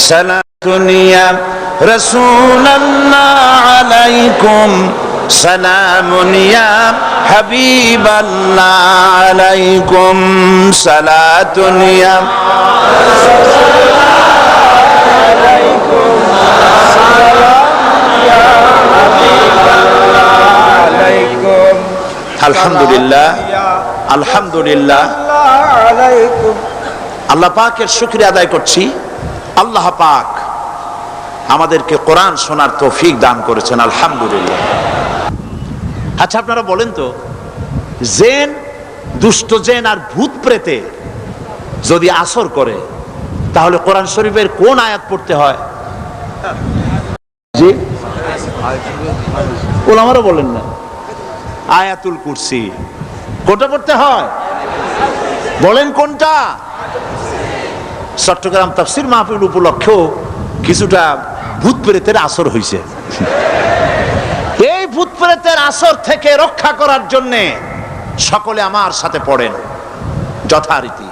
সালাতুন ইয়া রাসূলাল্লাহ আলাইকুম সালামুন ইয়া হাবিবাল্লাহ আলাইকুম সালাতুন ইয়া আলহামদুলিল্লাহ আলহামদুলিল্লাহ আল্লাহ পাকের শুকরিয়া আদায় করছি। আল্লাহ পাক আমাদেরকে কোরআন শোনার তৌফিক দান করেছেন, আলহামদুলিল্লাহ। আচ্ছা, আপনারা বলেন তো, জেন, দুষ্ট জেন আর ভূত প্রেতে যদি আসর করে তাহলে কোরআন শরীফের কোন আয়াত পড়তে হয়? জি, ওলামারা বলেন না, আয়াতুল কুরসি। কোনটা পড়তে হয় বলেন, কোনটা? চট্টগ্রাম তাফসীর মাহফিল উপলক্ষেও কিছুটা ভূত প্রেতের আসর হয়েছে। এই ভূত প্রেতের আসর থেকে রক্ষা করার জন্য সকলে আমার সাথে পড়েন যথারীতি।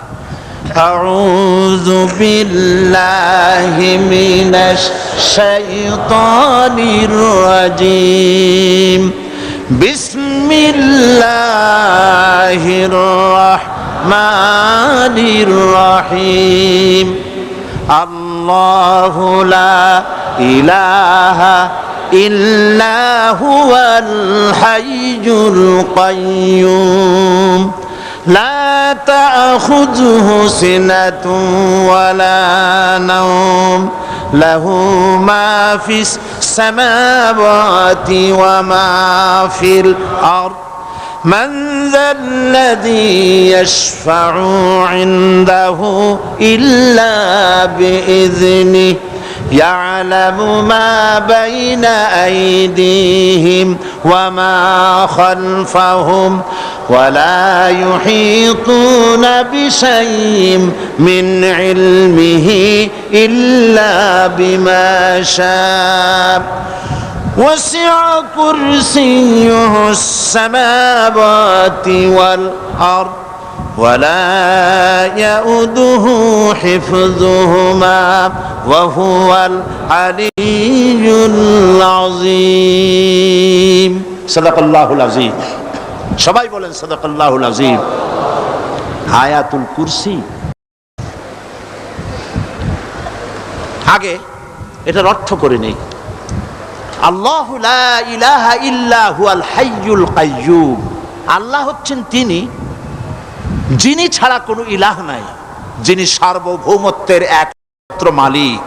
আউযু বিল্লাহি মিনাশ শাইতানির রাজিম। বিসমিল্লাহির রাহমানির রহিম। আল্লাহু লা ইলাহা ইল্লা হুয়াল হাইয়ুল কাইয়্যুম লা তা'খুযুহু সিনাতুন ওয়ালা নাওম লাহু মা ফিস সামাওয়াতি ওয়া মা ফিল আরদ মান যাল্লাযী ইয়াশফা'ু 'ইনদাহু ইল্লা বিইযনিহি ইয়া'লামু মা বাইনা আইদিহিম ওয়া মা খালফাহুম ওয়া লা ইউহীতুনা বিশাইইন মিন ইলমিহি ইল্লা বিমা শা'a وسع كرسيه السماوات والأرض ولا يؤوده حفظهما وهو العلي العظيم صدق الله العظيم সবাই বলেন সাদাকাল্লাহুল আযীম। আয়াতুল কুরসি, আগে এটার অর্থ করে নেই। আল্লাহু লা ইলাহা ইল্লা হুয়াল হাইয়ুল কাইয়্যুম। আল্লাহ হচ্ছেন তিনি যিনি ছাড়া কোনো ইলাহ নাই, যিনি সার্বভৌমত্বের একমাত্র মালিক।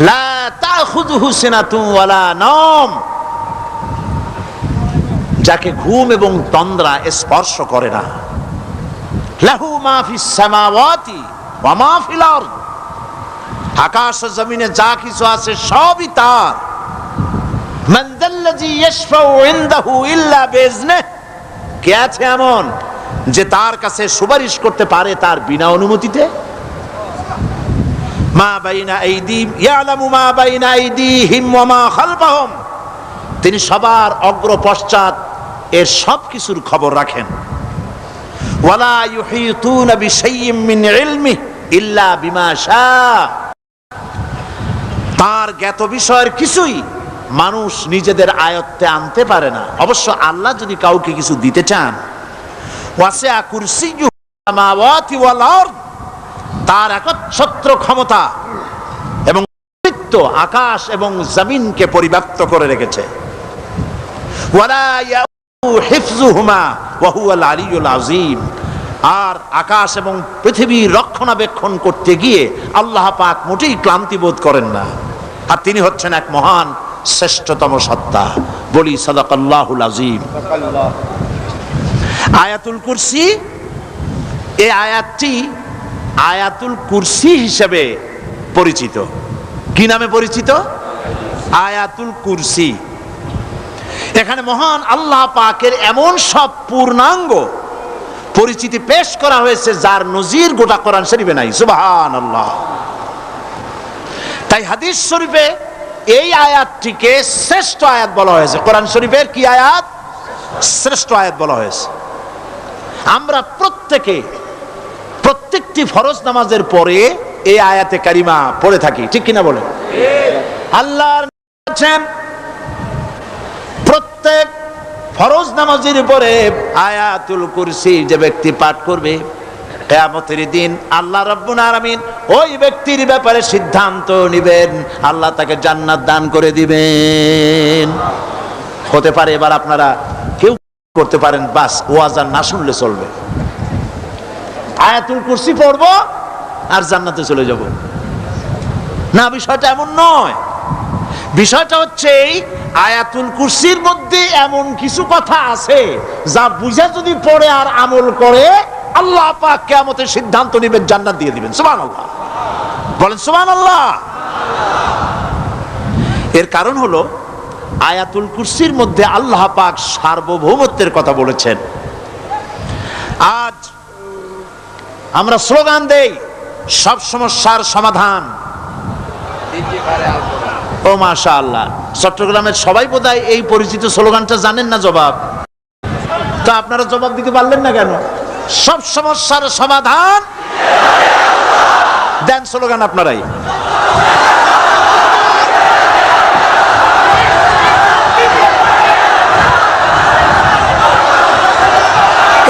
লা তাখুযুহু সিনাতুন ওয়ালা নাওম, যাকে ঘুম এবং তন্দ্রা স্পর্শ করে না। লাহু মা ফিস সামাওয়াতি ওয়া মা ফিল আরদ, আকাশ ও জমিনে যা কিছু আছে সবই তার। মান যাল্লাযী ইয়াশফাউ ইনদাহু ইল্লা বিইজনিহি, কে আছে এমন যে তার কাছে সুপারিশ করতে পারে তার বিনা অনুমতিতে? মা বাইনা আইদিহিম ইয়ালামু মা বাইনা আইদিহিম ওয়া মা খালফাহুম, তিনি সবার অগ্র পশ্চাৎ এর সব কিছুর খবর রাখেন। ওয়ালা ইউহীতুনা বিশাইইন মিন ইলমিহি ইল্লা বিমা শা'a, তার জ্ঞাত বিষয়ের কিছুই মানুষ নিজেদের আয়ত্তে আনতে পারে না। অবশ্য আল্লাহ যদি কাউকে কিছু দিতে চান, ওয়াসি'a কুরসিয়্যুহু সামাওয়াতি ওয়াল আরদ, তার একচ্ছত্র ক্ষমতা এবং কর্তৃত্ব আকাশ এবং জমিনকে পরিব্যাপ্ত করে রেখেছে। ওয়ালা ইয়াউদুহু হিফযুহুমা ওয়া হুয়াল আলিয়্যুল আযীম, আর আকাশ এবং পৃথিবীর রক্ষণাবেক্ষণ করতে গিয়ে আল্লাহ পাক মোটেই ক্লান্তি বোধ করেন না। আর তিনি হচ্ছেন এক মহান শ্রেষ্ঠতম সত্তা। বলি সাদাকাল্লাহুল আযীম। আয়াতুল কুরসি, এই আয়াতটি আয়াতুল কুরসি হিসেবে পরিচিত। কি নামে পরিচিত? আয়াতুল কুরসি। এখানে মহান আল্লাহ পাকের এমন সব পূর্ণাঙ্গ পরিচিতি পেশ করা হয়েছে যার নজির গোটা কোরআন শরীফে নাই। সুবহানাল্লাহ। তাই হাদিস শরীফে এই আয়াতটিকে শ্রেষ্ঠ আয়াত বলা হয়েছে। কোরআন শরীফের কি আয়াত? শ্রেষ্ঠ আয়াত বলা হয়েছে। আমরা প্রত্যেকটি ফরজ নামাজের পরে এই আয়াতে কারিমা পড়ে থাকি, ঠিক কিনা বলে? আল্লাহর প্রত্যেক ফরজ নামাজের উপরে আয়াতুল কুরসি যে ব্যক্তি পাঠ করবে, কিয়ামতের দিন আল্লাহ রাব্বুল আলামিন ওই ব্যক্তির ব্যাপারে সিদ্ধান্ত নেবেন, আল্লাহ তাকে জান্নাত দান করে দিবেন। হতে পারে এবার আপনারা কেউ করতে পারেন, বাস ওয়াজ আর না শুনলে চলবে, আয়াতুল কুরসি পড়বো আর জান্নাতে চলে যাব। না, বিষয়টা এমন নয়। বিষয়টা হচ্ছে এই আয়াতুল কুরসির মধ্যে এমন কিছু কথা আছে যা বুঝে যদি পড়ে আর আমল করে, আল্লাহ পাক কিয়ামতের সিদ্ধান্ত নেবেন, জান্নাত দিয়ে দিবেন। সুবহানাল্লাহ, বলেন সুবহানাল্লাহ। এর কারণ হলো আয়াতুল কুরসির মধ্যে আল্লাহ পাক সার্বভৌমত্বের কথা বলেছেন। আজ আমরা স্লোগান দেই সব সমস্যার সমাধান। ও মাশাআল্লাহ, চট্টগ্রামের সবাই বোধহয় এই পরিচিত স্লোগানটা জানেন না। জবাব তো আপনারা জবাব দিতে পারলেন না কেন? সব সমস্যার সমাধান দেন স্লোগান আপনারাই।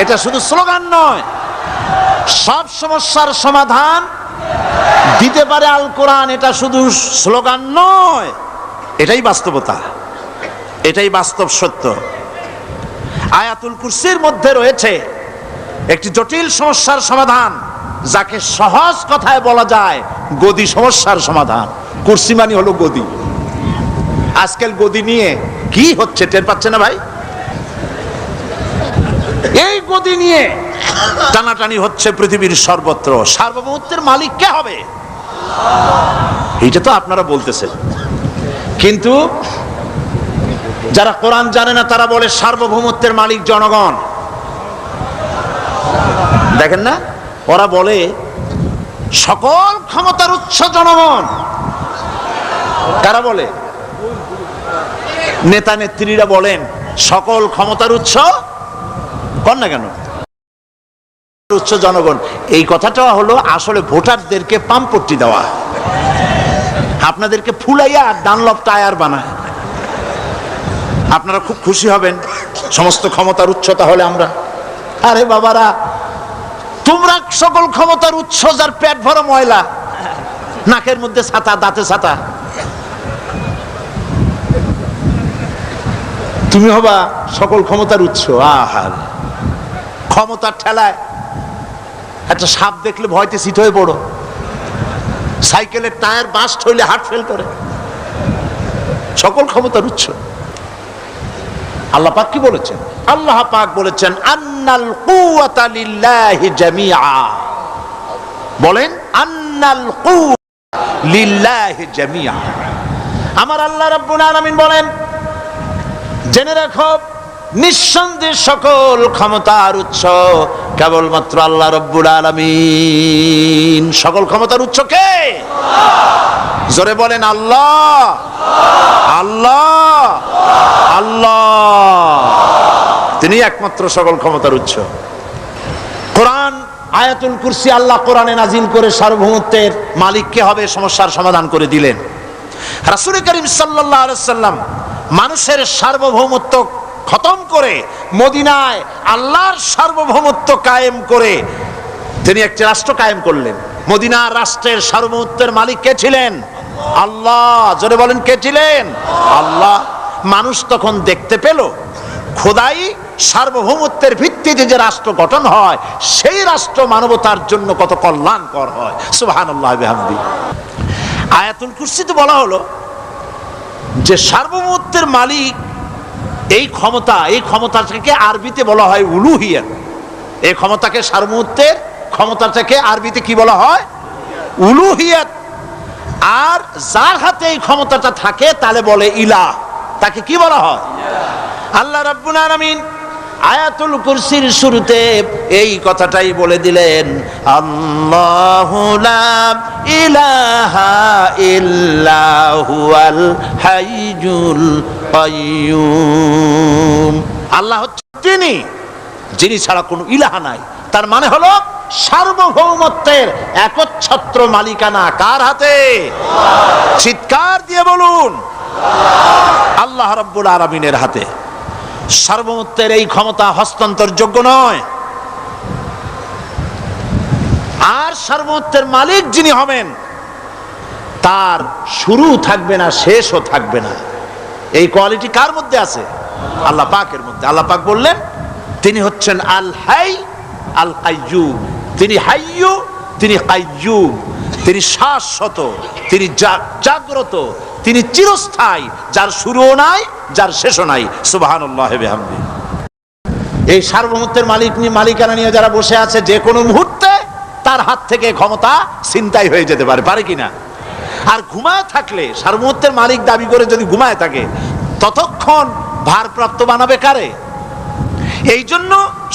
এটা শুধু স্লোগান নয়, সব সমস্যার সমাধান দিতে পারে আল কোরআন। এটা শুধু স্লোগান নয়, এটাই বাস্তবতা, এটাই বাস্তব সত্য। আয়াতুল কুরসির মধ্যে রয়েছে একটি জটিল সমস্যার সমাধান, যাকে সহজ কথায় বলা যায় গদি সমস্যার সমাধান। কুরসি মানে হলো গদি। আজকাল গদি নিয়ে কি হচ্ছে টের পাচ্ছে না ভাই? এই গদি নিয়ে টানাটানি হচ্ছে পৃথিবীর সর্বত্র। সার্বভৌমত্বের মালিক কে হবে? এইটা তো আপনারা বলতেছেন, কিন্তু যারা কোরআন জানে না তারা বলে সার্বভৌমত্বের মালিক জনগণ। দেখেন না, ওরা বলে সকল ক্ষমতার উৎস জনগণ। কারা বলে? নেতা নেত্রীরা বলেন সকল ক্ষমতার উৎস, কর না কেন, উৎস জনগণ। এই কথাটা হলো আসলে ভোটারদেরকে পাম্পট্টি দেওয়া, আপনাদেরকে ফুলাইয়া ডানলপ টায়ার বানায়। আপনারা খুব খুশি হবেন সমস্ত ক্ষমতার উৎস তাহলে আমরা। আরে বাবারা, তোমরা সকল ক্ষমতার উৎস যার পেট ভরা ময়লা, নাকের মধ্যে ছাতা, দাঁতে ছাতা, তুমি হবা সকল ক্ষমতার উৎস। আহার, ক্ষমতার ঠেলায় একটা সাপ দেখলে ভয়তে সিট হয়ে পড়ো, সাইকেলের টায়ার বাস্ট হইলে হার্ট ফেল করে। সকল ক্ষমতার উৎস আল্লাহ পাক কি বলেছেন? আল্লাহ পাক বলেছেন আন্নাল কুওয়াতা লিল্লাহি জামিআ। বলেন আন্নাল কুওয়াতা লিল্লাহি জামিআ। আমার আল্লাহ রাব্বুল আলামিন বলেন, জেনে রাখো নিঃসন্দেহে সকল ক্ষমতার উৎস কেবলমাত্র আল্লাহ রাব্বুল আলামিন। সকল ক্ষমতার উৎস কে? জোরে বলেন আল্লাহ, আল্লাহ, আল্লাহ। তিনি একমাত্র সকল ক্ষমতার উৎস। কোরআন আয়াতুল কুরসি আল্লাহ কোরআনে নাজিল করে সার্বভৌমত্বের মালিক কে হবে সমস্যার সমাধান করে দিলেন। রাসূল করিম সাল্লাল্লাহু আলাইহি ওয়াসাল্লাম মানুষের সার্বভৌমত্ব খতম করে মদিনায় আল্লাহর সার্বভৌমত্ব কায়েম করে তিনি একটি রাষ্ট্র কায়েম করলেন। মদিনার রাষ্ট্রের সার্বভৌমত্বের মালিক কে ছিলেন? আল্লাহ। জোরে বলেন কে ছিলেন? আল্লাহ। মানুষ তখন দেখতে পেল খোদাই সার্বভৌমত্বের ভিত্তিতে যে রাষ্ট্র গঠন হয় সেই রাষ্ট্র মানবতার জন্য কত কল্যাণকর হয়। সুবহানাল্লাহ বিহামদি। আয়াতুল কুরসিতে বলা হলো যে সার্বভৌমত্বের মালিক এই ক্ষমতাটাকে আরবিতে বলা হয় উলুহিয়াত। এই ক্ষমতাকে সার্বভৌমত্বের ক্ষমতাটাকে আরবিতে কি বলা হয়? উলুহিয়াত। আর যার হাতে এই ক্ষমতাটা থাকে তাহলে বলে ইলাহ, তাকে কি বলা হয়? আল্লাহ রাব্বুল আলামিন আয়াতুল কুরসির শুরুতে এই কথাটাই বলে দিলেন, আল্লাহু লা ইলাহা ইল্লা হুয়াল হাইয়ুল কাইয়্যুম। আল্লাহ হচ্ছেন তিনি যিনি ছাড়া কোনো ইলাহা নাই। তার মানে হলো সার্বভৌমত্বের একচ্ছত্র মালিকানা কার হাতে? চিৎকার দিয়ে বলুন, আল্লাহ রাব্বুল আলামিনের হাতে। সার্বভৌমত্বের এই ক্ষমতা হস্তান্তরযোগ্য নয়। আর সার্বভৌমত্বের মালিক যিনি হবেন তার শুরু থাকবে না, শেষও থাকবে না। এই কোয়ালিটি কার মধ্যে আছে? আল্লাহ পাকের মধ্যে। আল্লাহ পাক বললেন তিনি হচ্ছেন আল হাই আল কাইয়্যুম। তিনি হাইয়্যু, তিনি কাইয়্যুম, তিনি শাশ্বত, তিনি জাগ্রত, তিনি চিরস্থায়ী, যার শুরুও নাই, যার শেষও নাই। সুবহানাল্লাহ ওয়া বিহামদিহি। এই সার্বভৌমত্বের মালিকানা নিয়ে যারা বসে আছে, যে কোনো মুহূর্তে তার হাত থেকে ক্ষমতা ছিনতাই হয়ে যেতে পারে, পারে কিনা? আর ঘুমায় থাকলে, সার্বভৌমত্বের মালিক দাবি করে যদি ঘুমায় থাকে, ততক্ষণ ভারপ্রাপ্ত বানাবে কারে? এই জন্য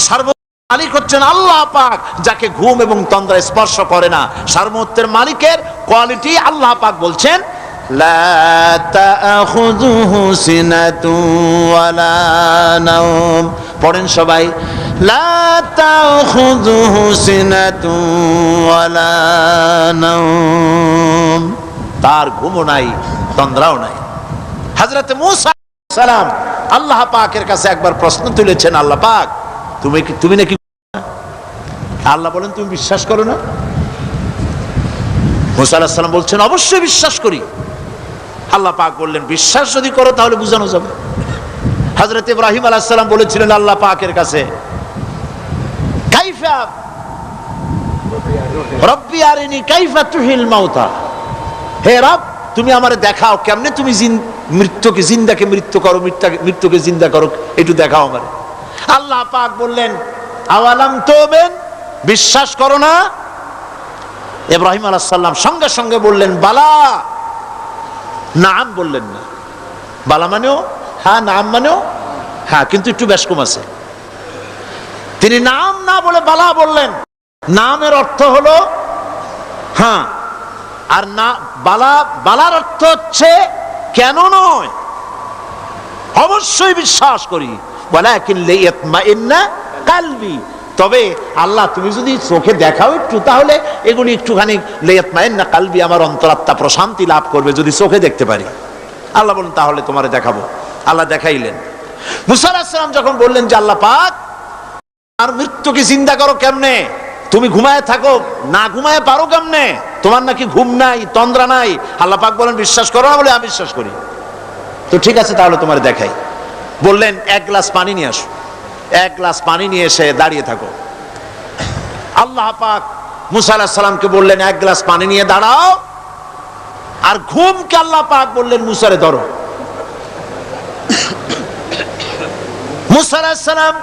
সার্বভৌমত্বের মালিক হচ্ছেন আল্লাহ পাক, যাকে ঘুম এবং তন্দ্রা স্পর্শ করে না। সার্বভৌমত্বের মালিকের কোয়ালিটি আল্লাহ পাক বলছেন লা তাখুযুহু সিনাতুন ওয়ালা নাওম। পড়েন সবাই, লা তাখুযুহু সিনাতুন ওয়ালা নাওম। তার ঘুমও নাই, তন্দ্রাও নাই। হযরত মূসা আলাইহিস সালাম আল্লাহ পাকের কাছে একবার প্রশ্ন তুলেছেন, আল্লাহ পাক তুমি নাকি? আল্লাহ বলেন তুমি বিশ্বাস করো না? মূসা আলাইহিস সালাম বলছেন অবশ্যই বিশ্বাস করি। আল্লাহ পাক বললেন বিশ্বাস যদি করো তাহলে বুঝানো যাবে। হযরত ইব্রাহিম আলাইহিস সালাম বলেছিলেন আল্লাহ পাকের কাছে, কাইফা রব্বি আরিনি কাইফা তুহিল মাউতা। হে রব, তুমি আমারে দেখাও কেমনে তুমি মৃত্যুকে জিন্দাকে মৃত্যু করো, মৃত্যুকে জিন্দা করো, একটু দেখাও আমারে। আল্লাহ পাক বললেন আওয়ালাম তুমিন, বিশ্বাস করো না? ইব্রাহিম আলাইহিস সালাম সঙ্গে সঙ্গে বললেন বালা। নাম বললেন না। বালা মানেও হ্যাঁ, নাম মানেও হ্যাঁ, কিন্তু একটু বেশ কম আছে। তিনি নাম না বলে বালা বললেন। নামের অর্থ হলো হ্যাঁ, আর না বালার অর্থ হচ্ছে কেন নয়, অবশ্যই বিশ্বাস করি। ওয়ালাকিন লিয়াতমাইন্না কালবি, তবে আল্লাহ তুমি যদি চোখে দেখাও একটু, তাহলে এগুলি একটুখানি লিয়াতমাইন্না কালবি, আমার অন্তরাত্মা প্রশান্তি লাভ করবে যদি চোখে দেখতে পারি। আল্লাহ বলেন তাহলে তোমারে দেখাবো। আল্লাহ দেখাইলেন। মূসা আলাইহিস সালাম যখন বললেন যে আল্লাহ পাক আর মৃত্যুকে চিন্তা করো কেমনে, তুমি ঘুমায় থাকো, না ঘুমায় পারো কেমনে, তোমার নাকি ঘুম নাই, তন্দ্রা নাই। আল্লাহ পাক বলেন বিশ্বাস করো না? বলে আমি বিশ্বাস করি। তো ঠিক আছে তাহলে তোমার দেখাই। বললেন এক গ্লাস পানি নিয়ে আসো। এক গ্লাস পানি নিয়ে এসে দাঁড়িয়ে থাকো। আল্লাহ পাক মূসা আলাইহিস সালামকে বললেন এক গ্লাস পানি নিয়ে দাঁড়াও। আর ঘুমকে আল্লাহ পাক বললেন মূসারে ধরো। মূসা আলাইহিস সালাম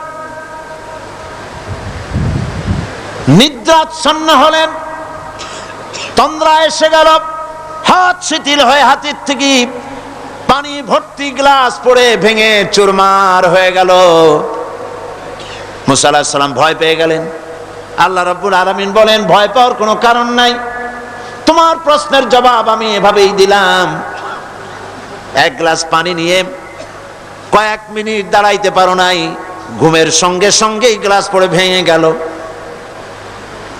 নিদ্রাচ্ছন্ন হলেন, তন্দ্রা এসে গেল, হাত শিথিল হয়ে হাতের থেকে পানি ভর্তি গ্লাস পড়ে ভেঙে চুরমার হয়ে গেল। মূসা আলাইহিস সালাম ভয় পেয়ে গেলেন। আল্লাহ রাব্বুল আলামিন বলেন ভয় পাওয়ার কোনো কারণ নাই, তোমার প্রশ্নের জবাব আমি এভাবেই দিলাম। এক গ্লাস পানি নিয়ে কয়েক মিনিট দাঁড়াইতে পারো নাই, ঘুমের সঙ্গে সঙ্গেই গ্লাস পড়ে ভেঙে গেল।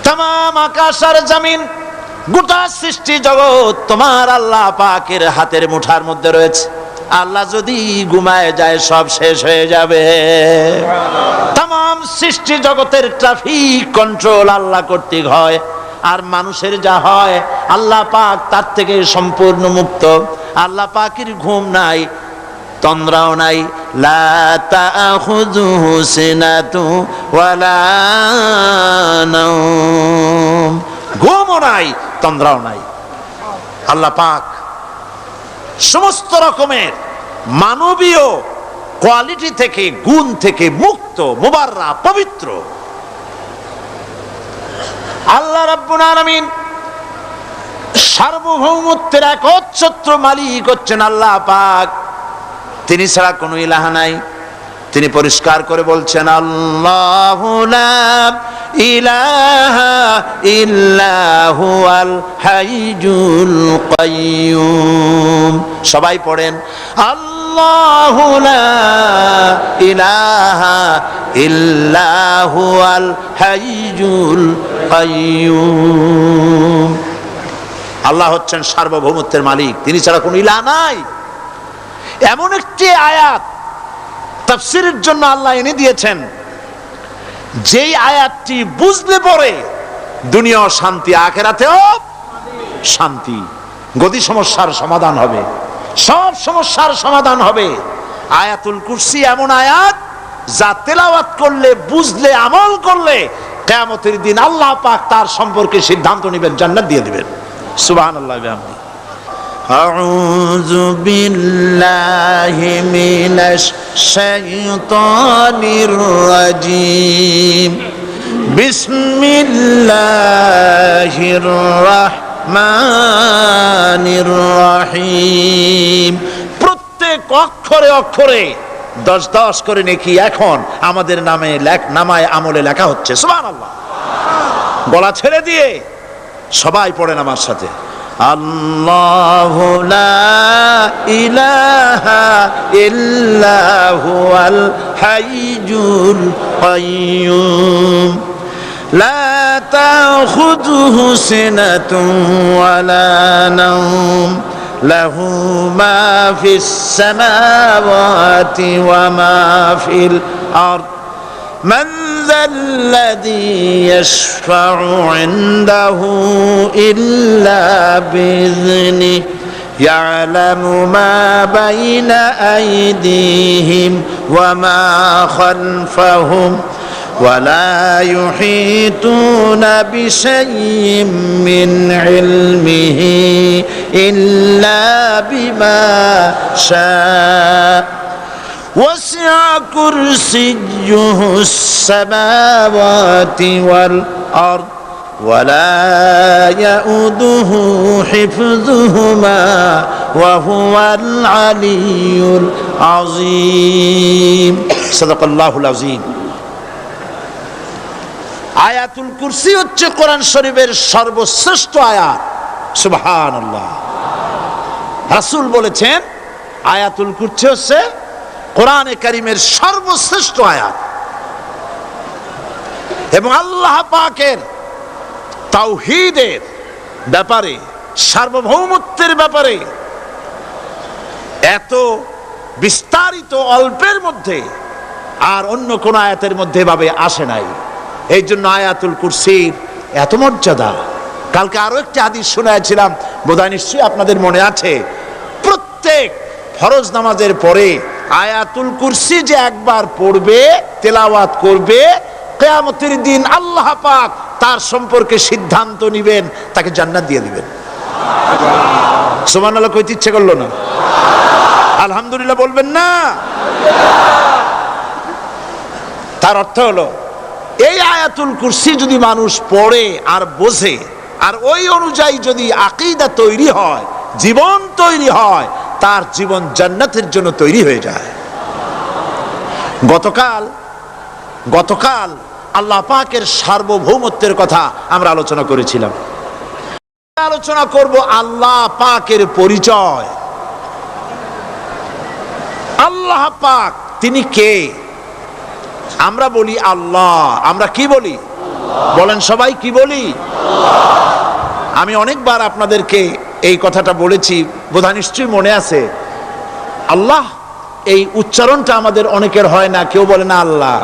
তামাম আকাশ আর জমিন, গোটা সৃষ্টি জগৎ তোমার আল্লাহ পাকের হাতের মুঠার মধ্যে রয়েছে। আল্লাহ যদি ঘুমায় যায় সব শেষ হয়ে যাবে। তামাম সৃষ্টি জগতের ট্রাফিক কন্ট্রোল আল্লাহ কর্তৃক হয়, আর মানুষের যা হয় আল্লাহ পাক তার থেকে সম্পূর্ণ মুক্ত। আল্লাহ পাকের ঘুম নাই, তন্দ্রাও নাই। লা তাখুযুহু সিনাতুন ওয়ালা নাওম, ঘুমও নাই, তন্দ্রাও নাই। আল্লাহ পাক সমস্ত রকমের মানবীয় কোয়ালিটি থেকে, গুণ থেকে মুক্ত, মুবাররা, পবিত্র। আল্লাহ রাব্বুল আলামিন সার্বভৌমত্বের একচ্ছত্র মালিক হচ্ছেন আল্লাহ পাক। তিনি ছাড়া কোনো ইলাহ নাই। তিনি পরিষ্কার করে বলছেন আল্লাহু লা ইলাহা ইল্লা হুয়াল হাইয়ুল কাইয়্যুম। সবাই পড়েন আল্লাহু আল্লাহু লা ইলাহা ইল্লা হুয়াল হাইয়ুল কাইয়্যুম। আল্লাহ হচ্ছেন সার্বভৌমত্বের মালিক, তিনি ছাড়া কোনো ইলাহ নাই। এমন একটি আয়াত তাফসীরের জন্য আল্লাহ এনে দিয়েছেন, যেই আয়াতটি বুঝলে পরে দুনিয়া শান্তি, আখিরাতেও শান্তি, গতি সমস্যার সমাধান হবে, সব সমস্যার সমাধান হবে। আয়াতুল কুরসি এমন আয়াত যা তেলাওয়াত করলে, বুঝলে, আমল করলে কিয়ামতের দিন আল্লাহ পাক তার সম্পর্কে সিদ্ধান্ত নেবেন, জান্নাত দিয়ে দিবেন। সুবহানাল্লাহ ওয়া বিহামদিহি। আউযু বিল্লাহি মিনাশ শাইতানির রাজীম। বিসমিল্লাহির রাহমানির রাহিম। প্রত্যেক অক্ষরে অক্ষরে 10-10 করে নেকি এখন আমাদের নামায় আমলে লেখা হচ্ছে। সুবহানাল্লাহ। গলা ছেড়ে দিয়ে সবাই পড়েন আমার সাথে, আল্লাহু লা ইলাহা ইল্লা হুয়াল হাইয়ুল কাইয়্যুম লা তাখুযুহু সিনাতুন ওয়ালা নাওম লাহু মা ফিস সামাওয়াতি ওয়া মা ফিল আরদ من ذا الذي يشفع عنده إلا بإذنه يعلم ما بين أيديهم وما خلفهم ولا يحيطون بشيء من علمه إلا بما شاء وسع كرسيه السماوات والأرض ولا يؤوده حفظهما وهو العلي العظيم صدق الله العظيم। আয়াতুল কুরসি হচ্ছে কোরআন শরীফের সর্বশ্রেষ্ঠ আয়াত। সুবহানাল্লাহ। রাসূল বলেছেন আয়াতুল কুরসি হচ্ছে কোরআনে কারীমের সর্বশ্রেষ্ঠ আয়াত, এবং আল্লাহ পাকের তাওহীদের ব্যাপারে, সার্বভৌমত্বের ব্যাপারে এত বিস্তারিত অল্পের মধ্যে আর অন্য কোন আয়াতের মধ্যে ভাবে আসে নাই। এই জন্য আয়াতুল কুরসির এত মর্যাদা। কালকে আরো একটি হাদিস শোনাইছিলাম, বোধহয় নিশ্চয়ই আপনাদের মনে আছে, প্রত্যেক ফরজ নামাজের পরে আয়াতুল কুরসি যে একবার পড়বে, তেলাওয়াত করবে, কিয়ামতের দিন আল্লাহ পাক তার সম্পর্কে সিদ্ধান্ত নেবেন, তাকে জান্নাত দিয়ে দিবেন। সুবহানাল্লাহ কইতে ইচ্ছে করলো না? আলহামদুলিল্লাহ বলবেন না? তার অর্থ হলো এই আয়াতুল কুরসি যদি মানুষ পড়ে আর বোঝে, আর ওই অনুযায়ী যদি আকীদা তৈরি হয়, জীবন তৈরি হয়, তার জীবন জান্নাতের জন্য তৈরি হয়ে যায়। গতকাল আল্লাহ পাকের সার্বভৌমত্বের কথা আমরা আলোচনা করেছিলাম। আলোচনা করব আল্লাহ পাকের পরিচয়। আল্লাহ পাক তিনি কে? আমরা বলি আল্লাহ। আমরা কি বলি? বলেন সবাই, কি বলি? আমি অনেকবার আপনাদেরকে এই কথাটা বলেছি, বোধহয় নিশ্চয়ই মনে আছে। আল্লাহ এই উচ্চারণটা আমাদের অনেকের হয় না, কেউ বলে না আল্লাহ।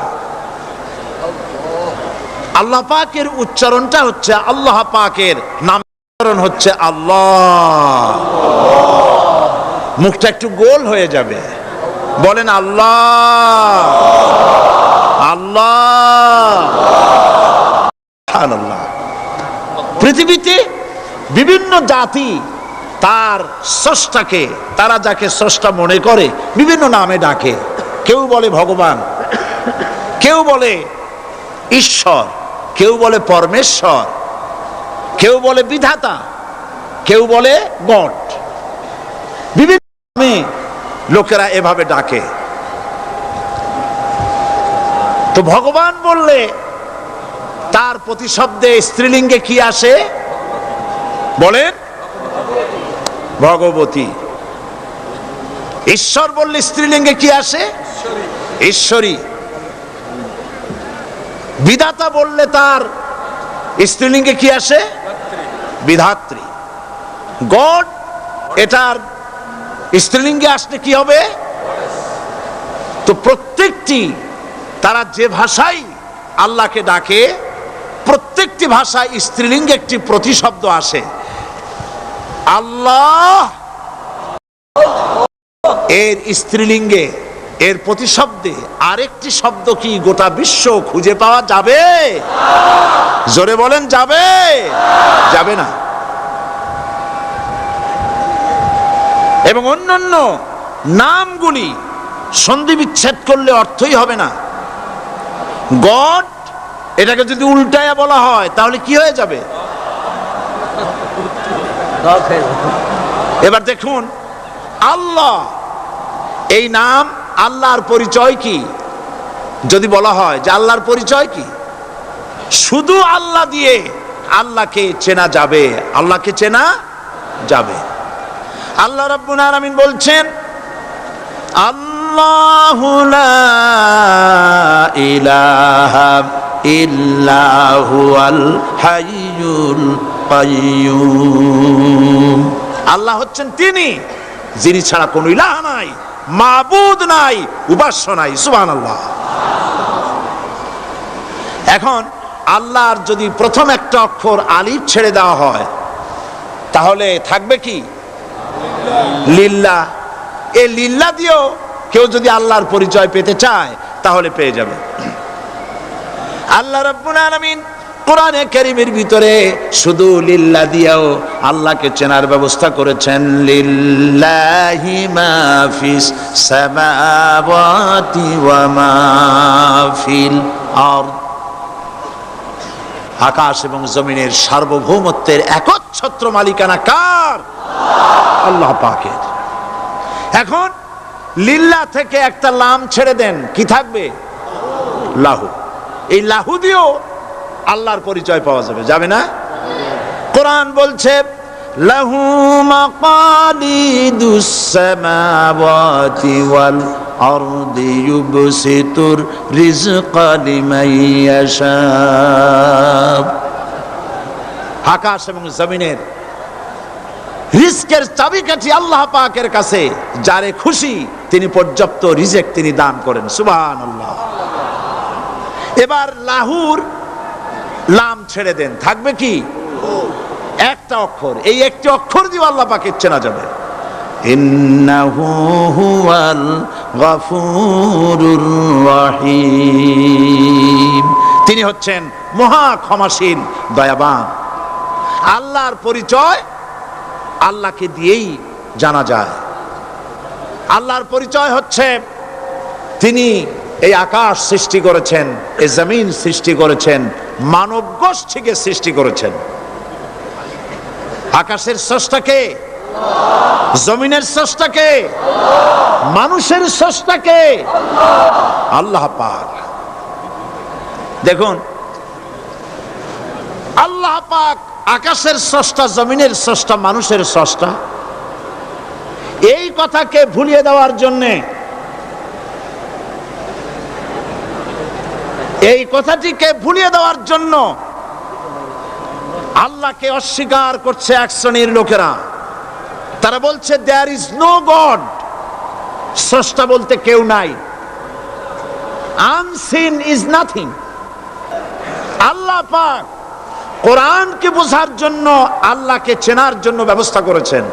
আল্লাহ পাকের উচ্চারণটা হচ্ছে, আল্লাহ পাকের নাম উচ্চারণ হচ্ছে আল্লাহ। মুখটা একটু গোল হয়ে যাবে, বলেন আল্লাহ আল্লাহ আল্লাহ। পৃথিবীতে বিভিন্ন জাতি তার স্রষ্টাকে, তারা যাকে স্রষ্টা মনে করে, বিভিন্ন নামে ডাকে। কেউ বলে ভগবান, কেউ বলে ঈশ্বর, কেউ বলে পরমেশ্বর, কেউ বলে বিধাতা, কেউ বলে গড। বিভিন্ন নামে লোকেরা এভাবে ডাকে। তো ভগবান বললে তার প্রতিশব্দে স্ত্রীলিঙ্গে কি আসে? বলেন ভগবতী। ঈশ্বর বললে স্ত্রীলিঙ্গে কি আসে? ঈশ্বরী। বিধাতা বললে তার স্ত্রীলিঙ্গে কি আসে? বিধাত্রী। গড, এটার স্ত্রীলিঙ্গে আসলে কি হবে? তো প্রত্যেকটি তারা যে ভাষায় আল্লাহকে ডাকে, প্রত্যেকটি ভাষায় স্ত্রীলিঙ্গে একটি প্রতিশব্দ আসে। আল্লাহ এর স্ত্রীলিঙ্গে, এর প্রতিশব্দে আরেকটি শব্দ কি গোটা বিশ্ব খুঁজে পাওয়া যাবে? জোরে বলেন, যাবে? যাবে না। এবং অন্যান্য নামগুলি সন্ধি বিচ্ছেদ করলে অর্থই হবে না। গড, এটাকে যদি উল্টায়া বলা হয় তাহলে কি হয়ে যাবে? এবার দেখুন, আল্লাহ এই নাম, আল্লাহর পরিচয় কি? যদি বলা হয় যে আল্লাহর পরিচয় কি, শুধু আল্লাহ দিয়ে আল্লাহকে চেনা যাবে, আল্লাহকে চেনা যাবে। আল্লাহ রাব্বুল আলামিন বলছেন, আল্লাহু লা ইলাহা ইল্লা হুয়াল হাইয়ুল কাইয়্যুম। আল্লাহ হচ্ছেন তিনি যিনি ছাড়া কোনো ইলাহ নাই, মাবুদ নাই, উপাস্য নাই। সুবহানাল্লাহ। এখন আল্লাহর যদি প্রথম একটা অক্ষর আলিফ ছেড়ে দেওয়া হয় তাহলে থাকবে কি? লিল্লাহ। এই লিল্লাহ দিয়েও কেউ যদি আল্লাহর পরিচয় পেতে চায় তাহলে পেয়ে যাবে। আল্লাহ রাব্বুল আলামিন কোরআনে কারীমের ভিতরে শুধু লিল্লাহ দিয়েও আল্লাহকে চেনার ব্যবস্থা করেছেন। লিল্লাহি মা ফিস সামাওয়াতি ওয়া মা ফিল আরদ। আকাশ এবং জমিনের সার্বভৌমত্বের একচ্ছত্র মালিকানা কার? আল্লাহ পাকের। এখন লিল্লাহ থেকে একটা লাম ছেড়ে দেন, কি থাকবে? লাহু। এই লাহু দিয়েও আল্লাহর পরিচয় পাওয়া যাবে, যাবে না? কোরআন বলছে, লাহু মাকালিদুস সামাওয়াতি ওয়াল আরদি ইউবসিতুর রিজকা লিমান ইয়াশা। আকাশ এবং জমিনের রিজকের চাবিকাঠি আল্লাহ পাকের কাছে, যারে খুশি তিনি পর্যাপ্ত রিজেক তিনি দান করেন। সুবহানাল্লাহ। এবার লাহুর লাম ছেড়ে দেন, থাকবে কি? একটা অক্ষর। এই একটি অক্ষর দিয়ে আল্লাহ পাকে চেনা যাবে। ইন্নাহু হুয়াল গফুরুর রহিম। তিনি হচ্ছেন মহা ক্ষমাশীল, দয়াবান। আল্লাহর পরিচয় আল্লাহকে দিয়েই জানা যায়। আল্লাহর পরিচয় হচ্ছে তিনি এই আকাশ সৃষ্টি করেছেন, এই জমিন সৃষ্টি করেছেন, মানব গোষ্ঠীকে সৃষ্টি করেছেন। আকাশের স্রষ্টা কে? জমিনের স্রষ্টা কে? মানুষের স্রষ্টা কে? আল্লাহ পাক। দেখুন, আল্লাহ পাক আকাশের স্রষ্টা, জমিনের স্রষ্টা, মানুষের স্রষ্টা। এই কথাকে ভুলিয়ে দেওয়ার জন্যে, এই কথাটিকে ভুলিয়ে দেওয়ার জন্য আল্লাহকে অস্বীকার করছে এক শ্রেণীর লোকেরা। তারা বলছে দেয়ার ইজ নো গড, স্রষ্টা বলতে কেউ নাই, আনসিন ইজ নাথিং। আল্লাহ পাক কোরআনকে বোঝার জন্য, আল্লাহকে চেনার জন্য ব্যবস্থা করেছেন।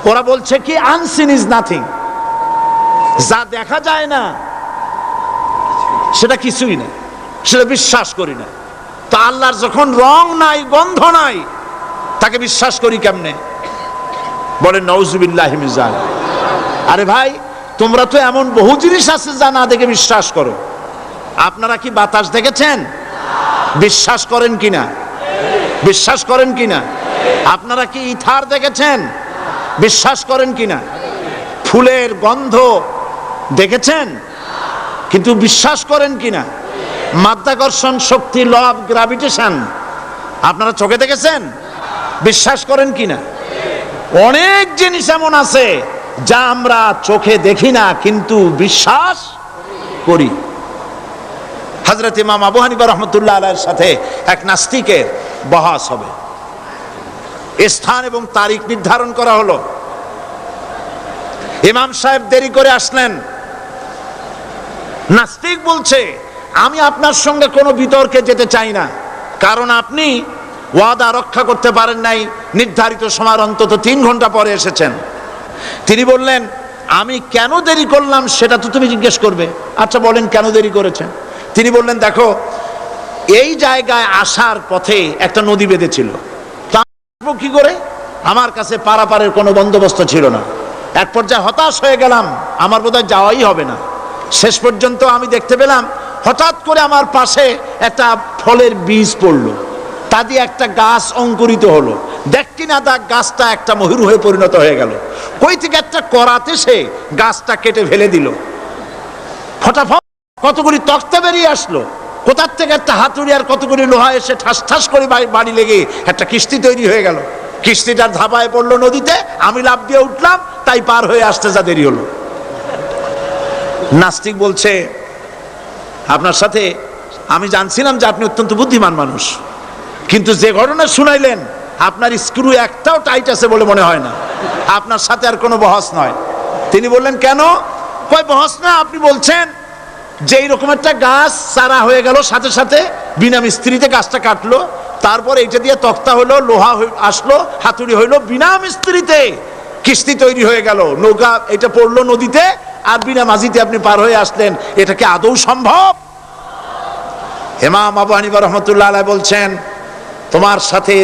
ওরা বলছে কি আনসিন ইজ নাথিং, যা দেখা যায় না সেটা কিছুই না, সেটা বিশ্বাস করি না। তো আল্লাহর যখন রং নাই, গন্ধ নাই, তাকে বিশ্বাস করি কেমনে? বলেন নাউজুবিল্লাহি মিন যালিক। আরে ভাই, তোমরা তো এমন বহু জিনিস আছে যা না দেখে বিশ্বাস করো। আপনারা কি বাতাস দেখেছেন? বিশ্বাস করেন কিনা? বিশ্বাস করেন কিনা? আপনারা কি ইথার দেখেছেন? বিশ্বাস করেন কিনা? ফুলের গন্ধ দেখেছেন কিন্তু বিশ্বাস করেন কিনা? মাধ্যাকর্ষণ শক্তি, ল অফ গ্রাভিটেশন আপনারা চোখে দেখেছেন? বিশ্বাস করেন কিনা? অনেক জিনিস এমন আছে যা আমরা চোখে দেখি না কিন্তু বিশ্বাস করি। হযরত ইমাম আবু হানিফা রাহমাতুল্লাহ আলাইহির সাথে এক নাস্তিকের বহস হবে। স্থান এবং তারিখ নির্ধারণ করা হলো। ইমাম সাহেব দেরি করে আসলেন। নাস্তিক বলছে, আমি আপনার সঙ্গে কোনো বিতর্কে যেতে চাই না, কারণ আপনি ওয়াদা রক্ষা করতে পারেন নাই, নির্ধারিত সময়ের অন্তত 3 ঘন্টা পরে এসেছেন। তিনি বললেন, আমি কেন দেরি করলাম সেটা তো তুমি জিজ্ঞেস করবে। আচ্ছা বলেন কেন দেরি করেছেন? তিনি বললেন, দেখো এই জায়গায় আসার পথে একটা নদী বেঁধেছিল, তা কি করে, আমার কাছে পারাপারের কোনো বন্দোবস্ত ছিল না। এক পর্যায়ে হতাশ হয়ে গেলাম, আমার বোধহয় যাওয়াই হবে না। শেষ পর্যন্ত আমি দেখতে পেলাম হঠাৎ করে আমার পাশে একটা ফলের বীজ পড়লো, তা দিয়ে একটা গাছ অঙ্কুরিত হলো। দেখি না তা গাছটা একটা ময়ূর হয়ে পরিণত হয়ে গেল। কই থেকে একটা করাতে সে গাছটা কেটে ফেলে দিল। ফটাফট কতগুলি তক্তা বেরিয়ে আসলো, কোথার থেকে একটা হাতুড়ি আর কতগুলি লোহা এসে ঠাস ঠাস করে বাড়ি লেগে একটা কিস্তি তৈরি হয়ে গেল। কিস্তিটার ধাপায় পড়লো নদীতে, আমি লাফ দিয়ে উঠলাম, তাই পার হয়ে আসতে যা দেরি হলো। নাস্তিক বলছে, আপনার সাথে আমি জানছিলাম যে আপনি অত্যন্ত বুদ্ধিমান মানুষ, কিন্তু যে ঘটনা শুনাইলেন আপনার স্ক্রু একটাও টাইট আছে বলে মনে হয় না, আপনার সাথে আর কোনো বহস নয়। তিনি বললেন, কেন? কয় বহস না, আপনি বলছেন যে এইরকম একটা গাছ চারা হয়ে গেল, সাথে সাথে বিনা মিস্ত্রিতে গাছটা কাটলো, তারপর এইটা দিয়ে তক্তা হলো, লোহা আসলো, হাতুড়ি হইলো, বিনা মিস্ত্রিতে কিস্তি তৈরি হয়ে গেল, নৌকা এটা পড়লো নদীতে, আর বিনা মাঝিতে আপনি পার হয়ে আসলেন। এটা কি আদৌ সম্ভব? ইমাম আবু হানিফা রাহমাতুল্লাহ আলাইহি বলছেন, তোমার সাথে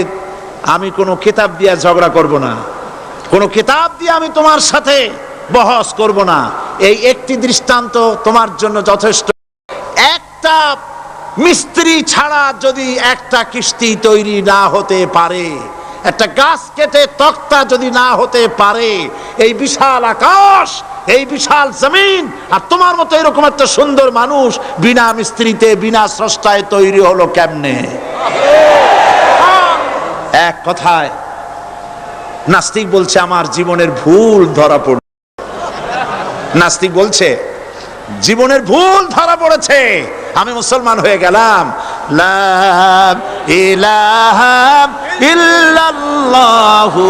আমি কোনো কিতাব দিয়ে ঝগড়া করব না, কোনো কিতাব দিয়ে আমি তোমার সাথে বহস করব না। এই একটি দৃষ্টান্ত তোমার জন্য যথেষ্ট। একটা মিস্ত্রি ছাড়া যদি একটা কিস্তি তৈরি না হতে পারে, একটা গাছ কেটে তক্তা যদি না হতে পারে, এই বিশাল আকাশ, এই বিশাল জমিন, আর তোমার মতো এরকম একটা সুন্দর মানুষ বিনা মিস্ত্রিতে বিনা স্রষ্টায় তৈরি হলো কেমনে? এক কথায় নাস্তিক বলছে, আমার জীবনের ভুল ধরা পড়ল। নাস্তিক বলছে, জীবনের ভুল ধরা পড়েছে, আমি মুসলমান হয়ে গেলাম। লা ইলাহা ইল্লাল্লাহু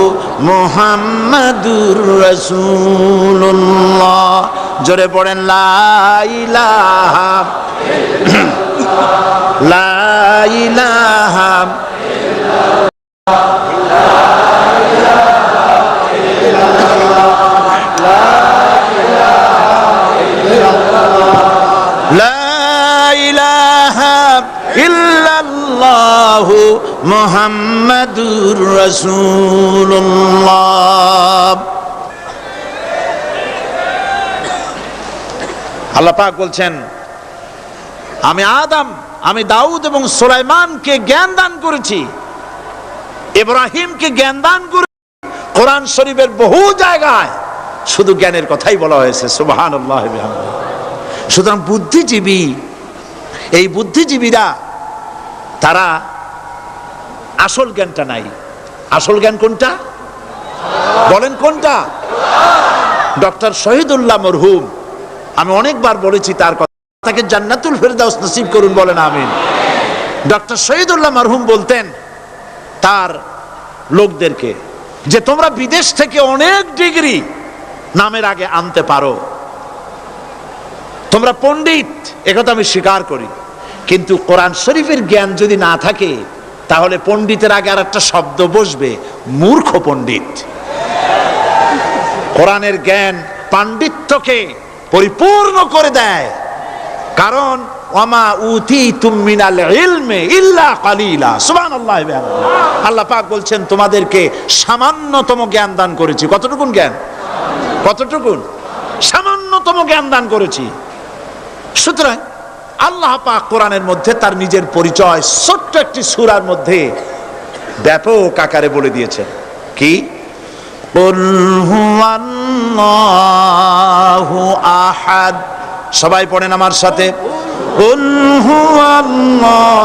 মুহাম্মাদুর রাসূলুল্লাহ। জোরে পড়েন, লা ইলাহা লা ইলাহা ইল্লাল্লাহু মুহাম্মাদুর রাসূলুল্লাহ। আল্লাহ পাক বলছেন, আমি আদম, আমি দাউদ এবং সুলাইমানকে জ্ঞান দান করেছি, ইব্রাহিমকে জ্ঞান দান করেছি। কোরআন শরীফের বহু জায়গায় শুধু জ্ঞানের কথাই বলা হয়েছে। সুবহানাল্লাহ। সুতরাং বুদ্ধিজীবী, এই বুদ্ধিজীবীরা তারা আসল জ্ঞানটা নাই। আসল জ্ঞান কোনটা বলেন? কোনটা? ডক্টর শহীদুল্লাহ মরহুম, আমি অনেকবার বলেছি তার কথা, তাকে জান্নাতুল ফেরদাউস নসিব করুন, বলেন আমিন। ডক্টর শহীদুল্লাহ মরহুম বলতেন তার লোকদেরকে যে তোমরা বিদেশ থেকে অনেক ডিগ্রি নামের আগে আনতে পারো, তোমরা পণ্ডিত, একথা আমি স্বীকার করি, কিন্তু কোরআন শরীফের জ্ঞান যদি না থাকে তাহলে পণ্ডিতের আগে আর একটা শব্দ বসবে, মূর্খ পণ্ডিত। কোরআনের জ্ঞান পাণ্ডিত্যকে পরিপূর্ণ করে দেয়, কারণ ওয়ামা উতিতুম মিনাল ইলমি ইল্লা কালিলা। সুবহানাল্লাহ। আল্লাহ পাক বলছেন, তোমাদেরকে সামান্যতম জ্ঞান দান করেছি। কতটুকুন জ্ঞান? কতটুকুন? সামান্যতম জ্ঞান দান করেছি। সুতরাং আল্লাহ পাক কোরআনের মধ্যে তার নিজের পরিচয় ছোট্ট একটি সূরার মধ্যে ব্যাপক আকারে বলে দিয়েছেন। কি? কুল হুয়াল্লাহু আহাদ। সবাই পড়েন আমার সাথে, কুল হুয়াল্লাহু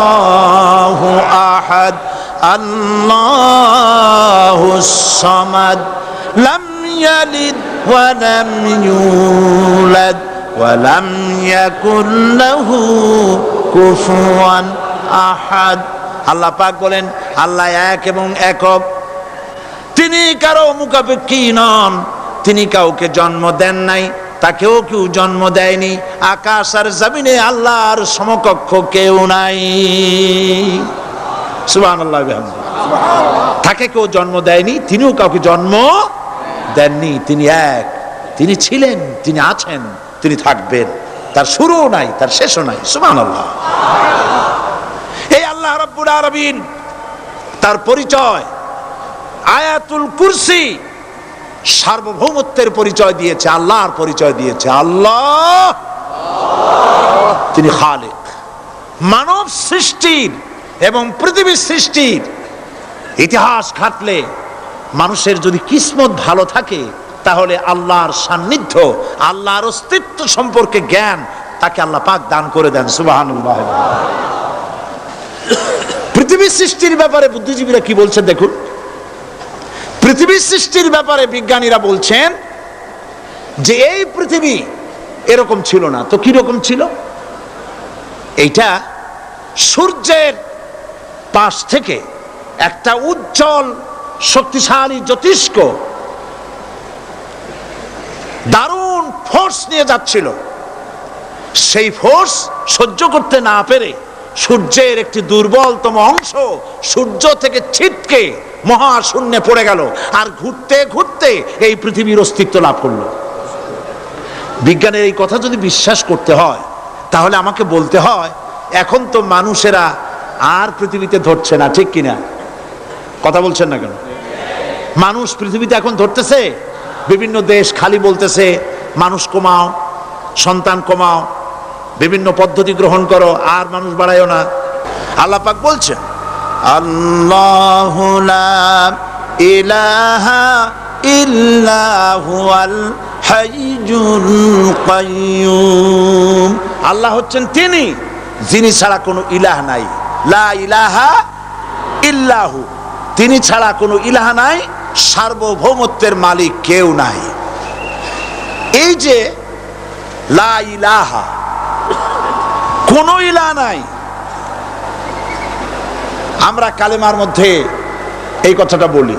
আহাদ আল্লাহুস সামাদ লাম ইয়ালিদ ولم يولد ولم يكن له كفوا أحد। আল্লাহ পাক বলেন আল্লাহ এক এবং একক, তিনি কারো মুখাপেক্ষী নন, তিনি কাউকে জন্ম দেন নাই, তাকেও কেউ জন্ম দেয়নি। আকাশ আর জমিনে আল্লাহর সমকক্ষ কেউ নাই। সুবহানাল্লাহ বিহামদিহি। তাকে কেউ জন্ম দেয়নি, তিনিও কাউকে জন্ম দেননি। তিনি এক, তিনি ছিলেন, তিনি আছেন, তিনি থাকবেন। তার শুরুও নাই, তার শেষও নাই। সুবহানাল্লাহ। এই আল্লাহ রাব্বুল আলামিন তার পরিচয় আয়াতুল কুরসি সার্বভৌমত্বের পরিচয় দিয়েছে, আল্লাহর পরিচয় দিয়েছে। আল্লাহ তিনি খালিক। মানব সৃষ্টির এবং পৃথিবীর সৃষ্টির ইতিহাস ঘাটলে মানুষের যদি কিসমত ভালো থাকে, তাহলে আল্লাহর সান্নিধ্য, আল্লাহর অস্তিত্ব সম্পর্কে জ্ঞান তাকে আল্লাহ পাক দান করে দেন। সুবহানাল্লাহ। পৃথিবীর সৃষ্টির ব্যাপারে বুদ্ধিজীবীরা কি বলছেন দেখুন। পৃথিবীর সৃষ্টির ব্যাপারে বিজ্ঞানীরা বলছেন যে এই পৃথিবী এরকম ছিল না। তো কি রকম ছিল? এইটা সূর্যের পাশ থেকে একটা উজ্জ্বল শক্তিশালী জ্যোতিষ্ক দারুণ ফোর্স নিয়ে যাচ্ছিল। সেই ফোর্স সহ্য করতে না পেরে সূর্যের একটি দুর্বলতম অংশ সূর্য থেকে ছিটকে মহাশূন্যে পড়ে গেল, আর ঘুরতে ঘুরতে এই পৃথিবীর অস্তিত্ব লাভ করলো। বিজ্ঞানের এই কথা যদি বিশ্বাস করতে হয়, তাহলে আমাকে বলতে হয় এখন তো মানুষেরা আর পৃথিবীতে ধরছে না, ঠিক কিনা? কথা বলছেন না কেন? মানুষ পৃথিবীতে এখন ধরতেছে। বিভিন্ন দেশ খালি বলতেছে মানুষ কমাও, সন্তান কমাও, বিভিন্ন পদ্ধতি গ্রহণ করো, আর মানুষ বাড়ায়ও না। আল্লাহ পাক বলছেন আল্লাহু লা ইলাহা ইল্লা হুয়াল হাইয়ুল কাইয়্যুম। আল্লাহ হচ্ছেন তিনি, যিনি ছাড়া কোনো ইলাহ নাই। লা ইলাহা ইল্লাহু, তিনি ছাড়া কোনো ইলাহ নাই, সার্বভৌমত্বের মালিক কেউ নাই। এই যে লা ইলাহা, কোনো ইলাহ নাই, আমরা কালেমার মধ্যে এই কথাটা বলি।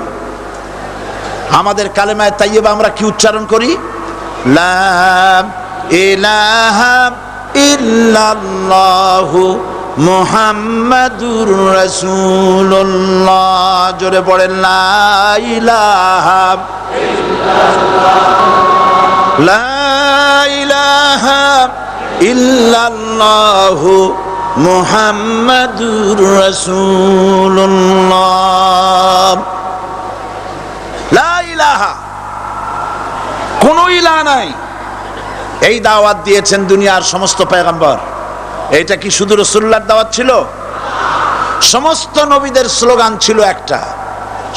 আমাদের কালেমায়ে তাইয়্যিবা আমরা কি উচ্চারণ করি? লা ইলাহা ইল্লাল্লাহু মুহাম্মাদুর রাসূলুল্লাহ। জোরে পড়েন লা ইলাহা ইল্লাল্লাহ, লা ইলাহা ইল্লাল্লাহু মুহাম্মাদুর রাসূলুল্লাহ। লা ইলাহা, কোনো ইলাহ নাই। এই দাওয়াত দিয়েছেন দুনিয়ার সমস্ত পয়গম্বর। এটা কি শুধু রাসূলুল্লাহর দাওয়াত ছিল? সমস্ত নবীদের স্লোগান ছিল একটা।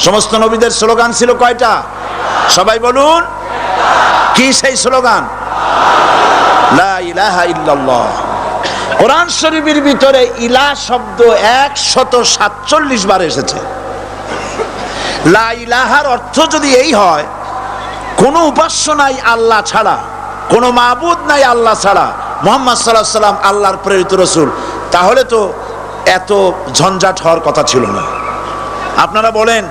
সমস্ত নবীদের স্লোগান ছিল কয়টা? সবাই বলুন, কি সেই স্লোগান? লা ইলাহা ইল্লাল্লাহ। কোরআন শরীফের ভিতরে ইলাহ শব্দ 147 বার এসেছে। লা ইলাহার অর্থ যদি এই হয়, কোনো উপাস্য নাই আল্লাহ ছাড়া, কোনো মাবুদ নাই আল্লাহ ছাড়া, মুহাম্মদ সাল্লাল্লাহু আলাইহি ওয়াসাল্লাম আল্লাহর প্রেরিত রাসূল, তাহলে তো এত ঝঞ্ঝাট হওয়ার কথা ছিল না। আপনারা বলেন,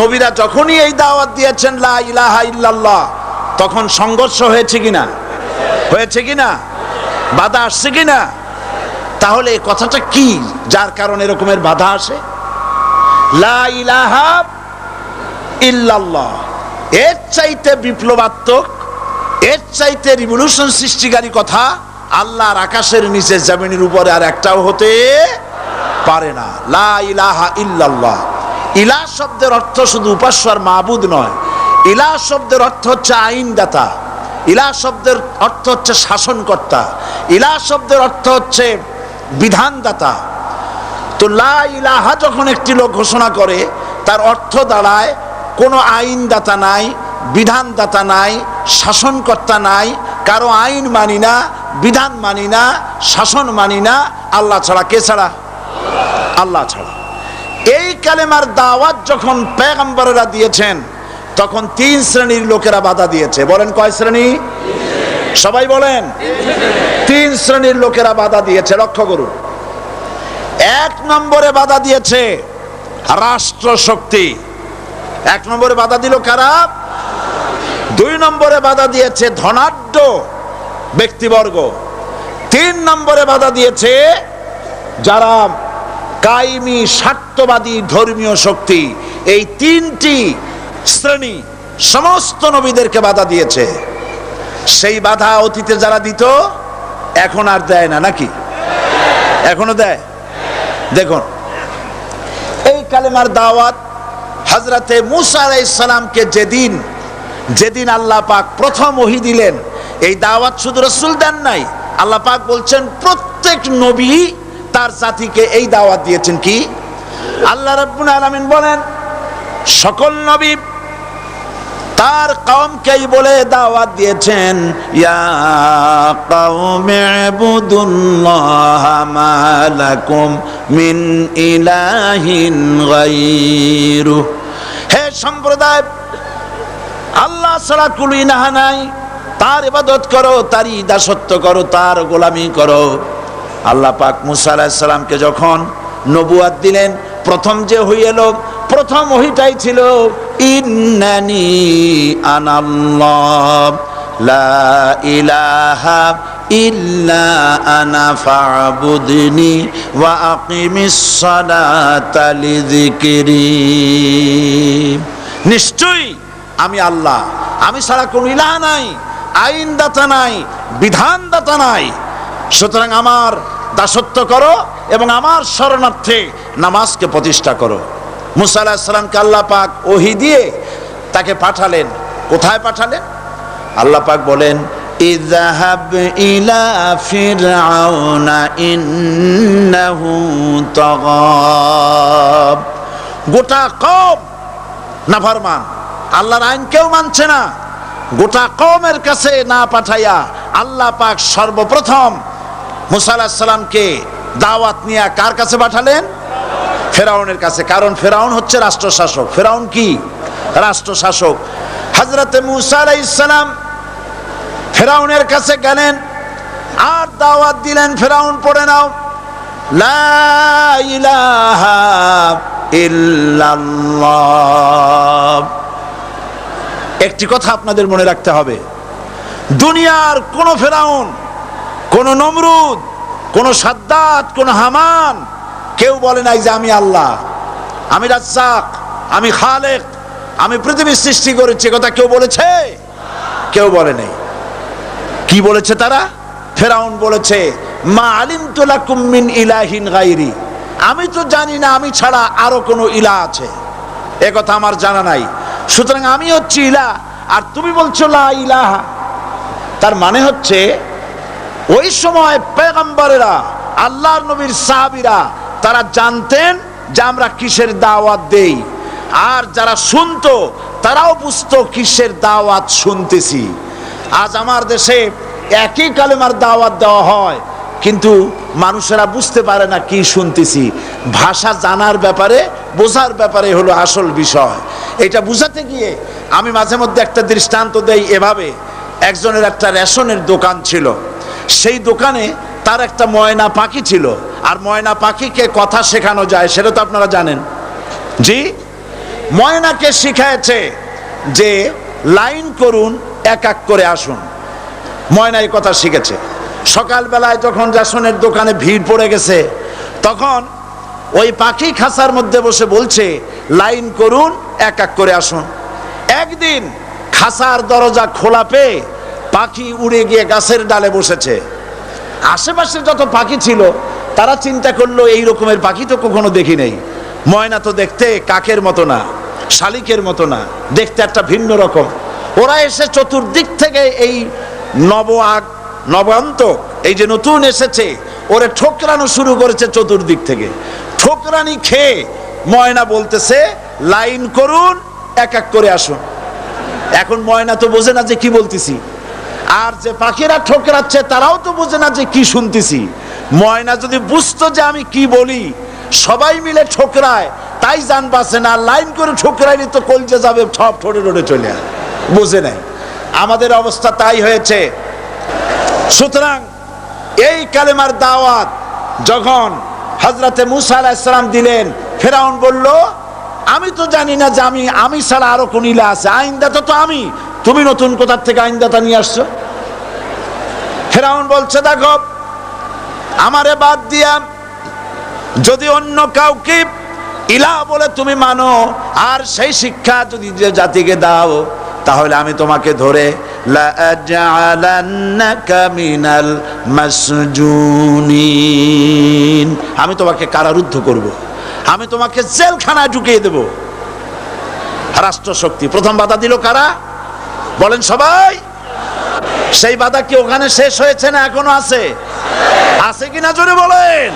নবীরা যখনই এই দাওয়াত দিয়েছেন লা ইলাহা ইল্লাল্লাহ, তখন সংঘর্ষ হয়েছে কিনা? হয়েছে কিনা? বাধা আসছে কিনা? তাহলে এই কথাটা কি, যার কারণে এরকমের বাধা আসে? লা ইলাহা ইল্লাল্লাহ, এর চাইতে বিপ্লবাত্মক, এর চাইতে রিভলিউশন সৃষ্টিকারী কথা আল্লাহর আকাশের নিচে জমিনের উপরে আর একটাও হতে পারে না। লা ইলাহা ইল্লাল্লাহ। ইলাহ শব্দের অর্থ শুধু উপাস্য আর মাবুদ নয়। ইলাহ শব্দের অর্থ হচ্ছে আইনদাতা, ইলাহ শব্দের অর্থ হচ্ছে শাসনকর্তা, ইলাহ শব্দের অর্থ হচ্ছে বিধানদাতা। তো লা ইলাহা যখন একটি লোক ঘোষণা করে, তার অর্থ দাঁড়ায় কোনো আইনদাতা নাই, বিধানদাতা নাই, শাসনকর্তা নাই, কারো আইন মানি না, বিধান মানি না, শাসন মানি না, আল্লাহ ছাড়া। কে ছাড়া? আল্লাহ ছাড়া। এই কালেমার দাওয়াত যখন পয়গম্বরেরা দিয়েছেন, তখন 3 শ্রেণীর লোকেরা বাধা দিয়েছে। বলেন কয় শ্রেণী? সবাই বলেন। 3 শ্রেণীর লোকেরা বাধা দিয়েছে, লক্ষ্য করুন। 1 নম্বরে বাধা দিয়েছে রাষ্ট্র শক্তি। 1 নম্বরে বাধা দিল কারা? 2 নম্বরে বাধা দিয়েছে ধনাঢ্য ব্যক্তিবর্গ। 3 নম্বরে বাধা দিয়েছে যারা কায়েমি স্বার্থবাদী ধর্মীয় শক্তি। এই 3টি শ্রেণী সমস্ত নবীদেরকে বাধা দিয়েছে। সেই বাধা অতীতে যারা দিত এখন আর দেয় না, নাকি? এখনো দেয়। দেখুন, এই কালেমার দাওয়াত হযরতে মূসা আলাইহিস সালামকে যেদিন আল্লাহ পাক প্রথম ওহী দিলেন, এই দাওয়াত শুধু রাসূল দেন নাই, আল্লাহ পাক বলছেন প্রত্যেক নবী তার জাতিকে এই দাওয়াত দিয়েছেন। কি? আল্লাহ রাব্বুল আলামিন বলেন সকল নবী তার কওমকেই বলে দাওয়াত দিয়েছেন, ইয়া কওমি ইবুদুল্লাহা মা লাকুম মিন ইলাহিন গায়রু। হে সম্প্রদায়, আল্লাহ ছাড়া কোনো ইলাহ নাই, তার ইবাদত করো, তারই দাসত্ব করো, তার গোলামি করো। আল্লাহ পাক মূসা আলাইহিস সালামকে যখন নবুয়াত দিলেন, প্রথম যে ওহী এলো, প্রথম ওহীটাই ছিল ইন্নানি আনাল্লাহ লা ইলাহা ইল্লা আনা ফা'বুদনি ওয়া আকিমিস সালাতা লিযিকরি। নিশ্চয়ই আমি আল্লাহ, আমি ছাড়া কোনো ইলাহ নাই, আইনদাতা নাই, বিধানদাতা নাই, সুতরাং আমার দাসত্ব করো এবং আমার শরণার্থে নামাজকে প্রতিষ্ঠা করো। মূসা আলাইহিস সালামকে আল্লাহ পাক ওহী দিয়ে তাকে পাঠালেন। কোথায় পাঠালেন? আল্লাহ পাক বলেন, ইযহাব ইলা ফিরআউনা ইন্নাহু তাগা। গোটা কওম নাফরমান, আল্লাহর আইন কেউ মানছে না। গোটা কওমের কাছে না পাঠাইয়া আল্লাহ পাক সর্বপ্রথম মূসা আলাইহিস সালামকে দাওয়াত নিয়ে কার কাছে পাঠালেন? ফেরাউনের কাছে। কারণ ফেরাউন হচ্ছে রাষ্ট্রশাসক। ফেরাউন কি? রাষ্ট্রশাসক। হযরতে মূসা আলাইহিস সালাম ফেরাউনের কাছে গেলেন আর দাওয়াত দিলেন, ফেরাউন পড়ে নাও, লা ইলাহা ইল্লাল্লাহ। একটি কথা আপনাদের মনে রাখতে হবে, দুনিয়ার কোন ফেরাউন, কোন নমরুদ, কোন সাদ্দাত, কোন হামান কেউ বলে নাই যে আমি আল্লাহ, আমি রাজ্জাক, আমি খালেক, আমি পৃথিবীর সৃষ্টি করেছি। কথা কেউ বলেছে? কেউ বলে নাই। কি বলেছে তারা? ফেরাউন বলেছে, মা আলিমতু লাকুম মিন ইলাহিন গায়রি, আমি তো জানি না আমি ছাড়া আরো কোনো ইলাহ আছে, এ কথা আমার জানা নাই, সুতরাং আমি হচ্ছি ইলাহ, আর তুমি বলছো লা ইলাহা। তার মানে হচ্ছে ওই সময় পয়গম্বরেরা, আল্লাহর নবীর সাহাবীরা, তারা জানতেন যে আমরা কিসের দাওয়াত দেই, আর যারা শুনতো তারাও বুঝতো কিসের দাওয়াত শুনতেছি। আজ আমার দেশে একই কালেমার দাওয়াত দেওয়া হয়, কিন্তু মানুষেরা বুঝতে পারে না কি শুনতেছি। ভাষা জানার ব্যাপারে, বোঝার ব্যাপারে হলো আসল বিষয়। এটা বুঝাতে গিয়ে আমি মাঝে মধ্যে একটা দৃষ্টান্ত দেই এভাবে। একজনের একটা রেশনের দোকান ছিল, সেই দোকানে তার একটা ময়না পাখি ছিল, আর ময়না পাখিকে কথা শেখানো যায় সেটা তো আপনারা জানেন। জি, ময়নাকে শিখায়েছে যে লাইন করুন, এক এক করে আসুন। ময়না এই কথা শিখেছে। সকালবেলায় যখন রেশনের দোকানে ভিড় পড়ে গেছে, তখন ওই পাখি খাঁচার মধ্যে বসে বলছে লাইন করুন, এক এক করে আসুন। একদিন খাঁচার দরজা খোলা পেয়ে পাখি উড়ে গিয়ে গাছের ডালে বসেছে। আশেপাশে যত পাখি ছিল তারা চিন্তা করলো এই রকমের পাখি তো কখনো দেখি নাই। ময়না তো দেখতে কাকের মতো না, শালিকের মতো না, দেখতে একটা ভিন্ন রকম। ওরা এসে চতুর্দিক থেকে এই নবান্তক, এই যে নতুন এসেছে, ওরে ঠোকরানো শুরু করেছে চতুর্দিক থেকে। ঠোকরানি খেয়ে ময়না বলতেছে লাইন করুন, এক এক করে আসুন। এখন ময়না তো বোঝে না যে কি বলতেছি, আর যে পাখিরা ঠোকরাচ্ছে তারাও তো বোঝে না যে কি শুনতেছি। ময়না যদি বুঝতো যে আমি কি বলি, সবাই মিলে ঠোকরায়, তাই জান বাঁচে না, লাইন করে ঠুকরাইলে তো কলজে যাবে সব ঠোঁটে ঠোঁটে চলে, বুঝে নাই। আমাদের অবস্থা তাই হয়েছে। সুতরাং এই কালেমার দাওয়াত যখন হযরতে মুসা আলাইহিস সালাম দিলেন, ফেরাউন বলল আমি তো জানি না যে আমি ছাড়া আরো কোন ইলা আছে, আইনদাতা তো আমি, তুমি নতুন কোথা থেকে আইনদাতা নিয়ে আসছো? ফেরাউন বলছে দেখো, আমারে বাদ দিয়া যদি অন্য কাউকে ইলা বলে তুমি মানো আর সেই শিক্ষা যদি যে জাতিকে দাও, তাহলে আমি তোমাকে ধরে লাআজআলান্নাকা মিনাল মাসজুনিন, আমি তোমাকে কারারুদ্ধ করব, আমি তোমাকে জেলখানায় ঢুকিয়ে দেব। রাষ্ট্রশক্তি প্রথম বাধা দিল কারা? বলেন সবাই। সেই বাধা কি ওখানে শেষ হয়েছে না এখনো আছে? আছে কিনা জোরে বলেন।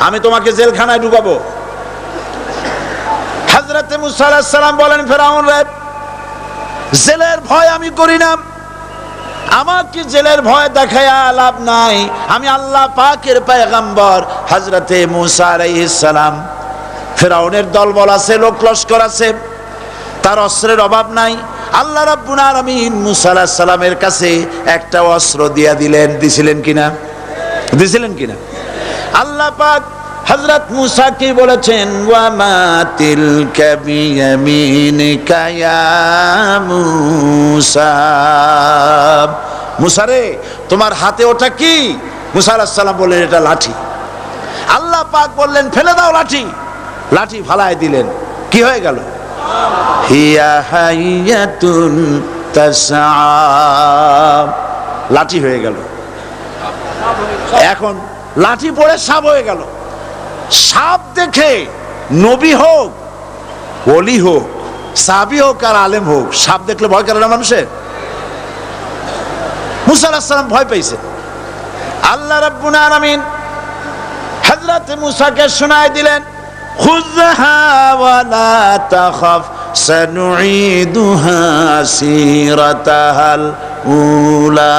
আমি তোমাকে জেলখানায় ঢুকাবো। হযরতে মুসা আলাইহিস সালাম বলেন ফেরাউন রে, জেলের ভয় আমি করি না, আমাকে জেলের ভয় দেখায়া লাভ নাই, আমি আল্লাহ পাকের পয়গম্বর হযরতে মুসা আলাইহিস সালাম। ফেরাউনের দলবল আছে, লোক লস্কর আছে, তার অস্ত্রের অভাব নাই। আল্লাহ রাব্বুল আলামিন মুসা আলাইহিস সালামের কাছে একটা অস্ত্র দিয়া দিলেন, দিছিলেন কিনা? দিছিলেন কিনা? আল্লাহ পাক হযরত মুসা কি বলেছেন, ওয়া মা তিলকা বিয়ামিনিকা ইয়া মুসা, মুসা রে তোমার হাতে ওটা কি? মুসা আলাইহিস সালাম বললেন এটা লাঠি। আল্লাহ পাক বললেন ফেলে দাও লাঠি, লাঠি ফালায় দিলেন, কি হয়ে গেল? হিয়া হাইয়াতুন তাসআ, লাঠি হয়ে গেল। এখন লাঠি পড়ে সাপ হয়ে গেল। সাপ দেখে নবী হোক, ওলি হোক, সাহাবী হোক আর আলেম হোক, সাপ দেখলে ভয় করে না মানুষের? মুসা আলাইহিস সালাম ভয় পাইছে। আল্লাহ রাব্বুল আলামিন হযরত মুসাকে শোনায় দিলেন, খুযহা ওয়া লা তাখাফ সানুঈদুহা সিরাতাহাল উলা,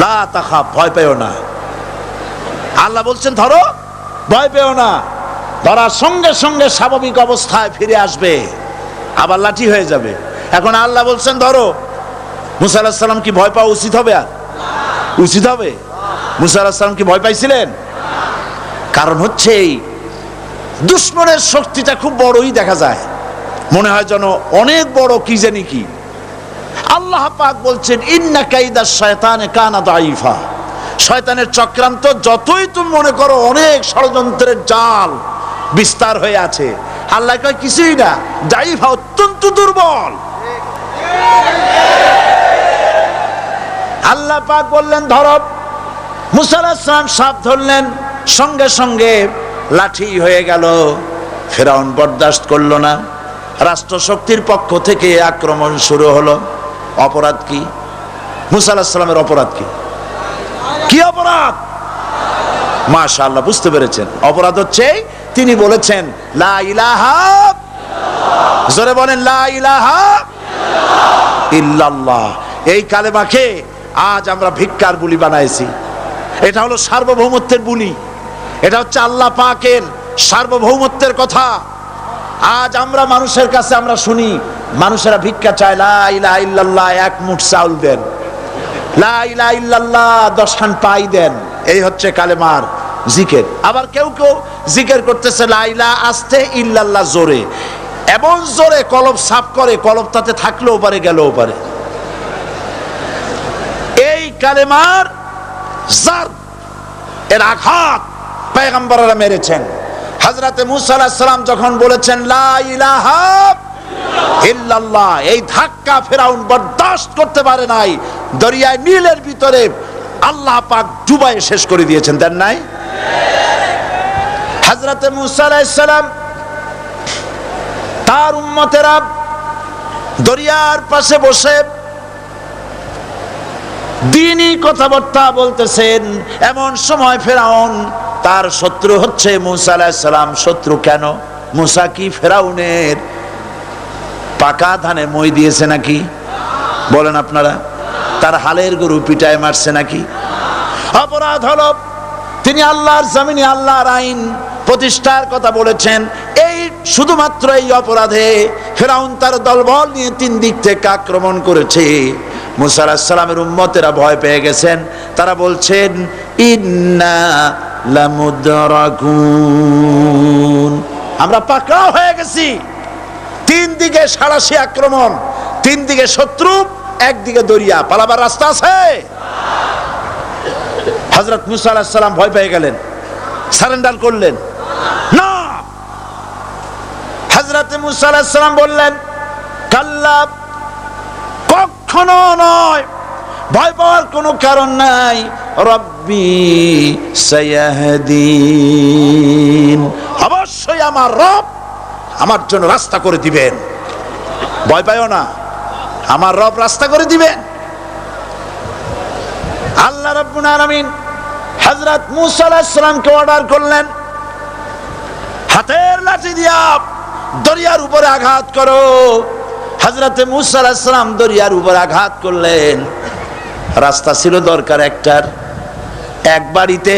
লা তাখাফ, ভয় পেও না। আল্লাহ বলছেন ধরো, ভয় পেও না। ধরার সঙ্গে সঙ্গে স্বাভাবিক অবস্থায় ফিরে আসবে, আবার লাঠি হয়ে যাবে। এখন আল্লাহ বলছেন ধরো, মুসা আলাইহিস সালাম কি ভয় পাওয়া উচিত হবে? আর উচিত হবে? মুসা আলাইহিস সালাম কি ভয় পাইছিলেন? কারণ হচ্ছে এই দুশমনের শক্তিটা খুব বড়ই দেখা যায়, মনে হয় যেন অনেক বড়, কি জানি কি। আল্লাহ পাক বলছেন ইন্না কাইদাশ শায়তানে কানা দাঈফা, শয়তানের চক্রান্ত যতই তুমি মনে করো অনেক ষড়যন্ত্রের জাল বিস্তার হয়ে আছে, আল্লাহ কয় কিছুই না, দাঈফা, অত্যন্ত দুর্বল। আল্লাহ পাক বললেন ধরো, মুসা আলাইহিস সালাম সাপ ধরলেন, সঙ্গে সঙ্গে লাঠি হয়ে গেল। ফেরাউন বরদাস্ত করলো না, রাষ্ট্রশক্তির পক্ষ থেকে আক্রমণ শুরু হলো। অপরাধ কি? মুসা আলাইহিস সালামের অপরাধ কি? কি অপরাধ? মাশাআল্লাহ, বুঝতে পেরেছেন। অপরাধ হচ্ছে তিনি বলেছেন লা ইলাহা, জোরে বলেন লা ইলাহা ইল্লাল্লাহ। এই কালেমাকে আজ আমরা ভিক্ষার বুলি বানাইছি। এটা হলো সার্বভৌমত্বের বুলি, এটা হচ্ছে আল্লাহ পাকের সার্বভৌমত্বের কথা। আজ আমরা মানুষের কাছে আমরা শুনি, মানুষেরা ভিক্ষা চায়, লা ইলাহা ইল্লাল্লাহ, এক মুঠ চাউল দেন, লা ইলাহা ইল্লাল্লাহ 10 খান পাই দেন। এই হচ্ছে কালেমার জিকির। আবার কেউ কেউ জিকির করতেছে লা ইলাহা আস্তে, ইল্লাল্লাহ জোরে, এমন জোরে কলব সাফ করে, কলব তাতে থাকলেও পারে গেলেও পারে। এই কালেমার জার, এর আঘাত পয়গম্বররা মেরেছেন। হযরতে মুসা আলাইহিস সালাম যখন বলেছেন লা ইলাহা ইল্লাল্লাহ, এই ধাক্কা ফেরাউন বরদাস্ত করতে পারে নাই। দরিয়ায় নীলের ভিতরে আল্লাহ পাক ডুবাইয়ে শেষ করে দিয়েছেন, দেন নাই? হযরতে মুসা আলাইহিস সালাম, তার উম্মতেরা দরিয়ার পাশে বসে দ্বীনি কথাবার্তা বলতেছেন। এমন সময় ফেরাউন, তার শত্রু হচ্ছে মুসা আলাইহিস সালাম। শত্রু কেন? মুসা কি ফেরাউনের পাকা ধানে মই দিয়েছে নাকি? বলেন আপনারা। তার হালের গরু পিটায় মারছে নাকি? অপরাধ হলো তিনি আল্লাহর জমিনে আল্লাহর আইন প্রতিষ্ঠার কথা বলেছেন। এই শুধুমাত্র এই অপরাধে ফিরআউন তার দলবল নিয়ে 3 দিক থেকে আক্রমণ করেছে। মুসা আলাইহিস সালামের উম্মতেরা ভয় পেয়ে গেছেন। তারা বলছেন ইন্না লামুদরাকুন, আমরা পাকড়াও হয়ে গেছি। 3 দিকে সাড়াশি আক্রমণ, 3 দিকে শত্রু, একদিকে দরিয়া, পালাবার রাস্তা আছে? হযরত মুসা আলাইহিস সালাম ভয় পেয়ে গেলেন, সারেন্ডার করলেন না। হযরত মুসা আলাইহিস সালাম বললেন কাল্লা, কখনো নয়, ভয় পাওয়ার কোনো কারণ নাই। রব্বি সায়াহদিন, অবশ্যই আমার রব আমার জন্য রাস্তা করে দিবেন। ভয় পাইও না, আমার রব রাস্তা করে দিবেন। আল্লাহ রাব্বুল আলামিন হযরত মুসা আলাইহিস সালামকে অর্ডার করলেন, হাতের লাঠি দিয়া দরিয়ার উপরে আঘাত করো। হযরত মুসা আলাইহিস সালাম দরিয়ার উপর আঘাত করলেন। রাস্তা ছিল দরকার একটার, এক বাড়িতে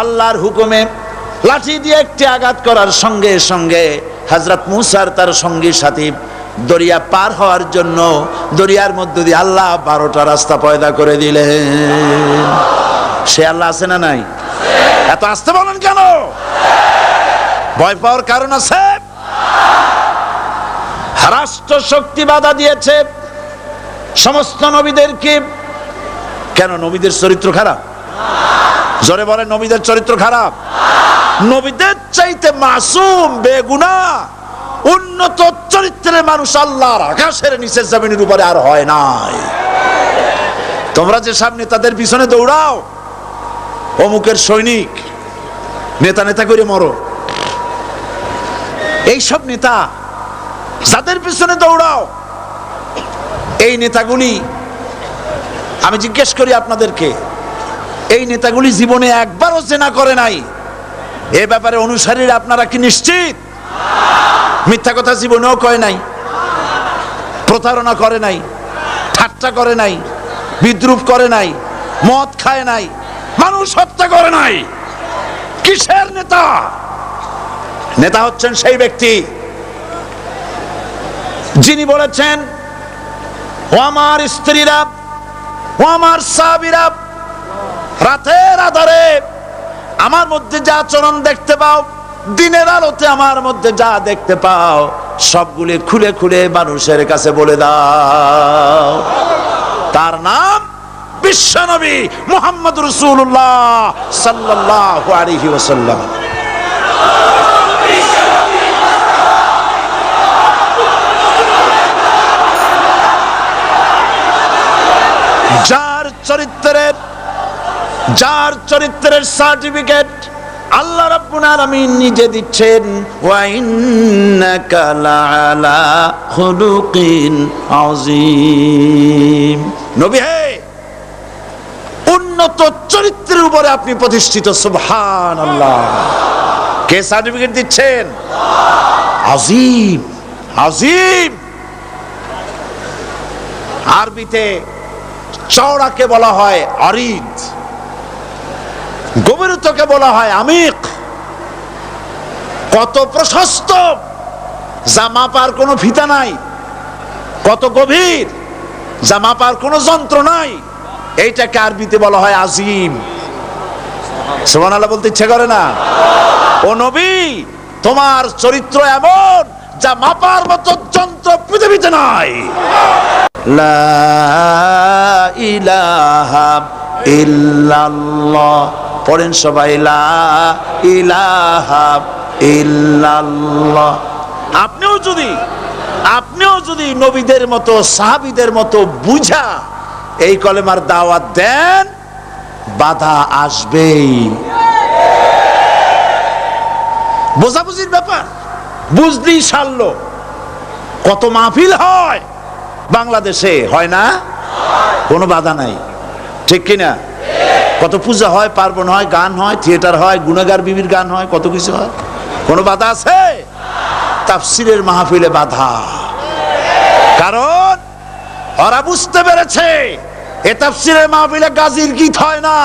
আল্লাহর হুকুমে লাঠি দিয়ে একটি আঘাত করার সঙ্গে সঙ্গে হযরত মুসার তার সঙ্গী সাথী দরিয়া পার হওয়ার জন্য দরিয়ার মধ্য দিয়ে আল্লাহ 12টা রাস্তা পয়দা করে দিলেন। সে আল্লাহ আছে না নাই? এত আসতে বলেন কেন? ভয় পাওয়ার কারণ আছে? রাষ্ট্র শক্তি বাধা দিয়েছে সমস্ত নবীদেরকে। কেন? নবীদের চরিত্র খারাপ? জোরে বলেন, নবীদের চরিত্র খারাপ? নবীদের চাইতে মাসুম বেগুনাহ উন্নত চরিত্রের মানুষ আল্লাহর আকাশের নিচে জমিনের উপরে আর হয় নাই। তোমরা যে সামনে তাদের পিছনে দৌড়াও, অমুকের সৈনিক, নেতা নেতা করে মরো, এইসব নেতা যাদের পিছনে দৌড়াও, এই নেতাগুলি, আমি জিজ্ঞেস করি আপনাদেরকে, এই নেতাগুলি জীবনে একবারও জেনা করে নাই? এ ব্যাপারে অনুসারীরা আপনারা কি নিশ্চিত? মিথ্যা কথা জীবনেও কয় নাই, প্রতারণা করে নাই, ঠাট্টা করে নাই, বিদ্রুপ করে নাই, মদ খায় নাই, মানুষ হত্যা করে নাই। কিসের নেতা? নেতা হচ্ছেন সেই ব্যক্তি যিনি বলেছেন, ও আমার স্ত্রীরা, ও আমার সাহাবীরা, রাতের আধারে আমার মধ্যে যা আচরণ দেখতে পাও, দিনের আলোতে আমার মধ্যে যা দেখতে পাও, সবগুলি খুলে খুলে মানুষের কাছে বলে দাও। তার নাম বিশ্বনবী মুহাম্মদ রাসূলুল্লাহ সাল্লাল্লাহু আলাইহি ওয়াসাল্লাম। যার চরিত্রের সার্টিফিকেট আল্লাহ রাব্বুল আলামিন নিজে দিচ্ছেন, ওয়া ইন্নাকা লাআলা খুলুকিন আযীম। নবী হে, উন্নত চরিত্রের উপরে আপনি প্রতিষ্ঠিত। সুবহানাল্লাহ। কে সার্টিফিকেট দিচ্ছেন? আযীম, আযীম। আরবিতে চওড়াকে বলা হয় আরিদ, গভীরতাকে বলা হয় আমিক। কত প্রশস্ত, যা মাপার কোনো ফিতা নাই, কত গভীর, যা মাপার কোনো যন্ত্র নাই, এইটাকে আরবিতে বলা হয় আজিম। সুবহানাল্লাহ বলতে ইচ্ছে করে না? ও নবী, তোমার চরিত্র এমন যা মাপার মতো যন্ত্র পৃথিবীতে নাই। লা ইলাহা ইল্লাল্লাহ পড়েন সবাই, লা ইলাহা ইল্লাল্লাহ। আপনিও যদি নবীদের মতো সাহাবীদের মতো বুঝা এই কলেমার দাওয়াত দেন, বাধা আসবেই। বোঝাবুঝির ব্যাপার, বুঝলি সারলো। কত মাহফিল হয় বাংলাদেশে, হয় না? কোনো বাধা নাই, ঠিক কিনা? কত পূজা হয়, পার্বণ হয়, গান হয়, থিয়েটার হয়, গুনাহগার বিবির গান হয়, কত কিছু হয়। কোনো বাধা আছে? তাফসীরের মাহফিলে বাধা। কারণ ওরা বুঝতে পেরেছে এ তাফসীরের মাহফিলে গাজীর গীত হয় না,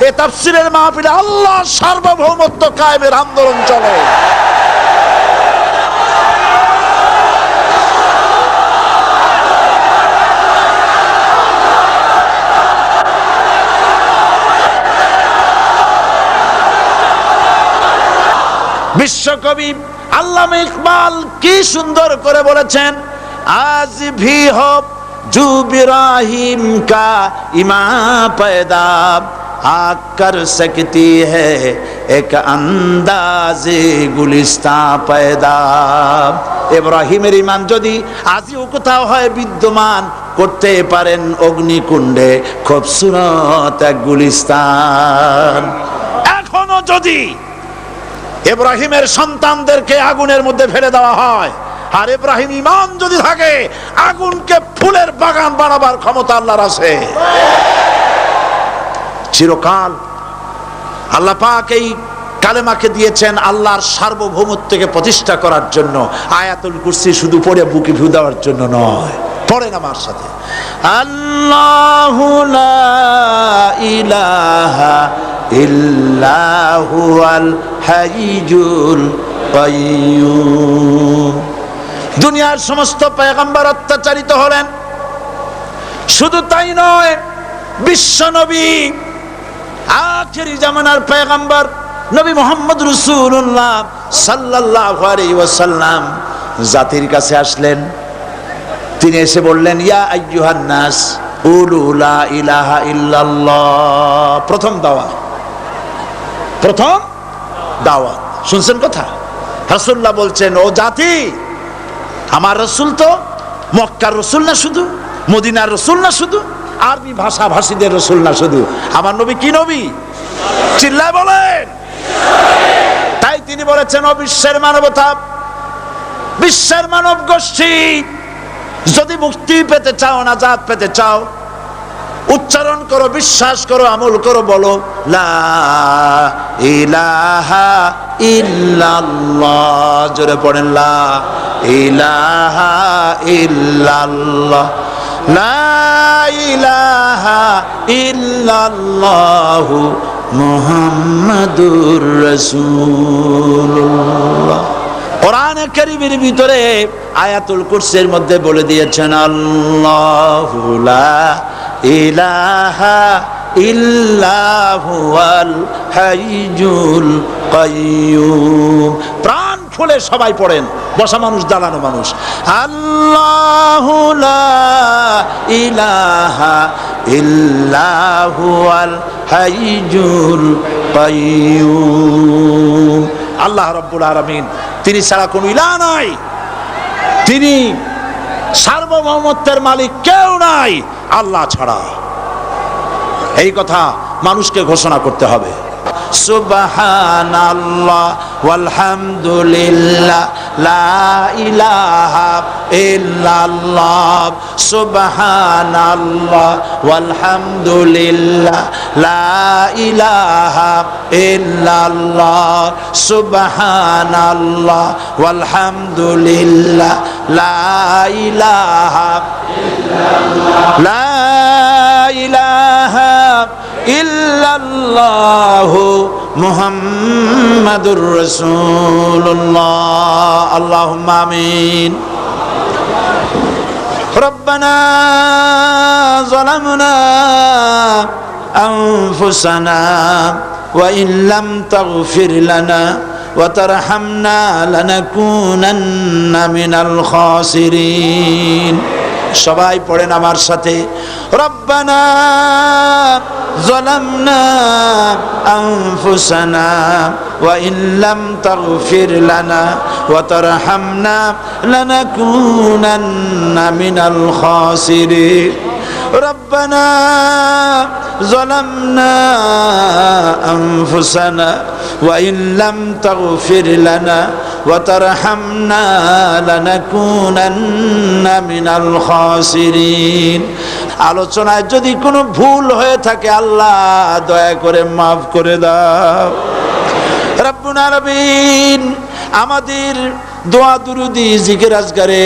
এ তাফসীরের মাহফিলে আল্লাহর সার্বভৌমত্ব কায়েমের আন্দোলন চলে। বিশ্বকবি আল্লামা ইকবাল কি সুন্দর করে বলেছেন, আজ ভি হো জু ইব্রাহিম কা ইমা पैदा आग कर सकती है एक अंदाज़े गुलिस्तां पैदा। ইব্রাহিমের ঈমান যদি আজও কোথাও হয় বিদ্যমান, করতে পারেন অগ্নিকুণ্ডে খুবসুরত এক গুলিস্তান। এখনো যদি ইব্রাহিমের সন্তানদেরকে আগুনের মধ্যে ফেলে দেওয়া হয়, আর ইব্রাহিম ঈমান যদি থাকে, আগুনকে ফুলের বাগান বানাবার ক্ষমতা আল্লাহর আছে। চিরকাল আল্লাহ পাক এই কালেমাকে দিয়েছেন আল্লাহর সার্বভৌমত্বকে প্রতিষ্ঠা করার জন্য। আয়াতুল কুরসি শুধু পড়ে বুকে ফু দেওয়ার জন্য নয়, পড়েন আমার সাথে, আল্লাহু লা ইলাহা ইল্লাহু আল হাইয়ুল কাইয়্যুম। দুনিয়ার সমস্ত পয়গম্বর অত্যাচারিত হলেন, শুধু তাই নয়, বিশ্ব নবী আখেরি জামানার পয়গম্বর নবী মুহাম্মদ রাসূলুল্লাহ সাল্লাল্লাহু আলাইহি ওয়াসাল্লাম জাতির কাছে আসলেন। তিনি এসে বললেন, ইয়া আইয়ুহান নাস কুলু লা ইলাহা ইল্লাল্লাহ। প্রথম দাওয়াত, প্রথম দাওয়াত। শুনছেন কথা? রাসূলুল্লাহ বলছেন, ও জাতি, আমার রাসূল তো মক্কার রাসূল না শুধু, মদিনার রাসূল না শুধু, আরবি ভাষা ভাষীদের রাসূল না শুধু, আমার নবী কি নবী? চিল্লায় বলেন। তাই তিনি বলেছেন, ও বিশ্বের মানবতা, বিশ্বের মানব গোষ্ঠী, যদি মুক্তি পেতে চাও, নাজাত পেতে চাও, উচ্চারণ করো, বিশ্বাস করো, আমল করো, বলো লা ইলাহা ইল্লাল্লাহ। জোরে পড়েন, লা ইলাহা ইল্লাল্লাহ, লা ইলাহা ইল্লাল্লাহু মুহাম্মাদুর রাসূলুল্লাহ। কোরআনে কারীমের ভিতরে আয়াতুল কুরসির মধ্যে বলে দিয়েছেন, আল্লাহু লা ইলাহা ইল্লাহু আল হাইয়ুল কাইয়্যুম। প্রাণ খুলে সবাই পড়েন, বসা মানুষ, দাঁড়ানো মানুষ, আল্লাহু লা ইলাহা ইল্লাহু আল হাইয়ুল কাইয়্যুম। আল্লাহ রাব্বুল আলামিন, তিনি ছাড়া কোনো ইলাহ নাই, তিনি সার্বভৌমত্বের মালিক, কেউ নাই আল্লাহ ছাড়া। এই কথা মানুষকে ঘোষণা করতে হবে। সুবহানাল্লাহ ওয়ালহামদুলিল্লাহ লা ইলাহা ইল্লাল্লাহ, সুবহানাল্লাহ ওয়ালহামদুলিল্লাহ লা ইলাহা ইল্লাল্লাহ, সুবহানাল্লাহ ওয়ালহামদুলিল্লাহ লা ইলাহা ইল্লাল্লাহ, লা ইলাহা ইল্লাল্লাহু মুহাম্মাদুর রাসূলুল্লাহ। আল্লাহুম্মা আমিন। রব্বানা যালামনা আনফুসানা ওয়া ইন লাম তাগফির লানা ওয়া তারহামনা লানাকুনান্না মিনাল খাসিরিন। সবাই পড়েন আমার সাথে, রব্বানা যালামনা আনফুসানা ওয়া ইন লাম তাগফির লানা ওয়া তারহামনা লানাকুনান্না মিনাল খাসিরিন। রব্বানা যালামনা আনফুসানা ওয়া ইন লাম তাগফির লানা ওয়া তারহামনা লানাকুনান্না মিনাল খাসিরিন। আলোচনায় যদি কোনো ভুল হয়ে থাকে, আল্লাহ দয়া করে মাফ করে দাও। রব্বুল আলামিন, আমাদের দোয়া দুরুদি জিকির আজগারে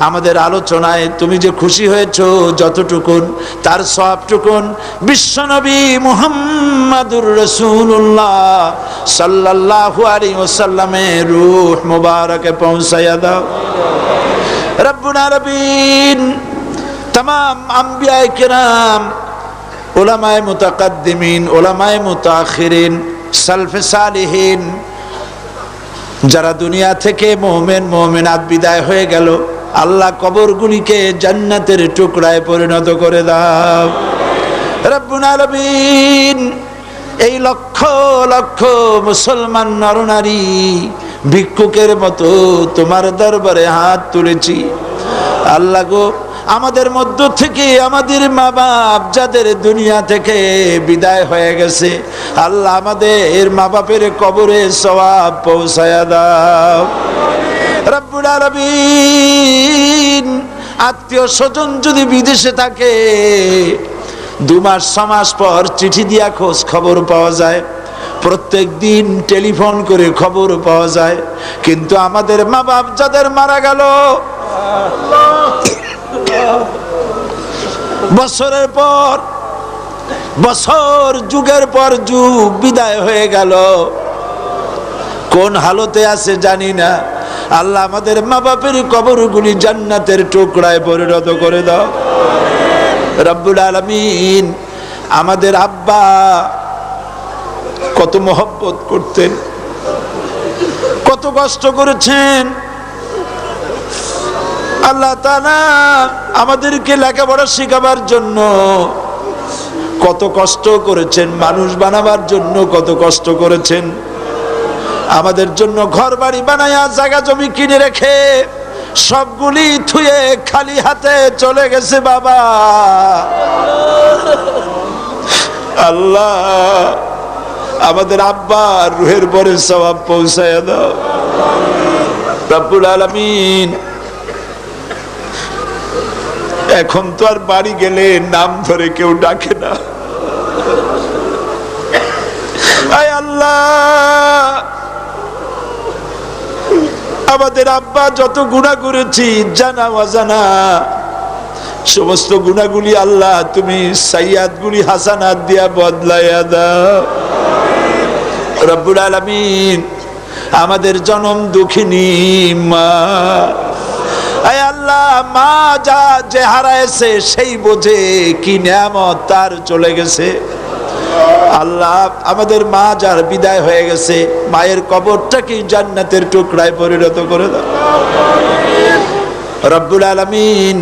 আমাদের আলোচনায় তুমি যে খুশি হয়েছো যতটুকুন তার সবটুকুন বিশ্বনবী মুহাম্মাদুর রাসূলুল্লাহ সাল্লাল্লাহু আলাইহি ওয়াসাল্লামের রূহ মুবারকে পৌঁছায়া দাও রব্বুল আলামিন। तमाम अंबिया किराम उलमाए मुतकद्दिमीन उलमाए मुताखिरीन सलफे सालिहीन যারা দুনিয়া থেকে মুমিন মুমিনাত বিদায় হয়ে গেল আল্লাহ কবরগুলিকে জান্নাতের টুকরায় পরিণত করে দাও রব্বুল আলামিন। এই লক্ষ লক্ষ মুসলমান নরনারী ভিক্ষুকের মতো তোমার দরবারে হাত তুলেছি আল্লাহ গো, আমাদের মধ্য থেকে আমাদের মা বাপ যাদের দুনিয়া থেকে বিদায় হয়ে গেছে আল্লাহ আমাদের মা বাপের কবরে সওয়াব পৌঁছায়া দাও রব্বুল আলামিন। আত্মীয় স্বজন যদি বিদেশে থাকে 2 মাস 6 মাস পর চিঠি দিয়া খোঁজ খবর পাওয়া যায়, প্রত্যেক দিন টেলিফোন করে খবর পাওয়া যায়, কিন্তু আমাদের মা বাপ যাদের মারা গেল বছরের পর বছর যুগের পর যুগ বিদায় হয়ে গেল, কোন হালতে আছে জানি না। আল্লাহ আমাদের মা বাপের কবরগুলি জান্নাতের টুকরায় পরিণত করে দাও রব্বুল আলামিন। আমাদের আব্বা কত মহব্বত করতেন, কত কষ্ট করেছেন আল্লাহ তাআলা আমাদেরকে লেখাপড়া শেখাবার জন্য কত কষ্ট করেছেন, মানুষ বানাবার জন্য কত কষ্ট করেছেন, আমাদের জন্য ঘর বাড়ি বানায়া জায়গা জমি কিনে রেখে সবগুলি থুয়ে খালি হাতে চলে গেছে বাবা। আল্লাহ আমাদের আব্বা রুহের পরে সওয়াব পৌঁছায়া দাও রব্বুল আলামিন। এখন তো আর বাড়ি গেলে নাম ধরে কেউ ডাকে না। আয় আল্লাহ, আমাদের আব্বা যত গুনাহ করেছি জানা অজানা সমস্ত গুনাহগুলি আল্লাহ তুমি সাইয়াদগুলি হাসানাত দিয়া বদলাইয়া দাও রব্বুল আলামিন। আমাদের জনম দুঃখিনী মা, আয় আল্লাহ মা যা যে হারাইছে সেই বোঝে কি নিয়ামত তার চলে গেছে। আল্লাহ আমাদের মা যার বিদায় হয়ে গেছে মায়ের কবরটাকে জান্নাতের টুকরায় পরিণত করে দাও রব্বুল আলামিন।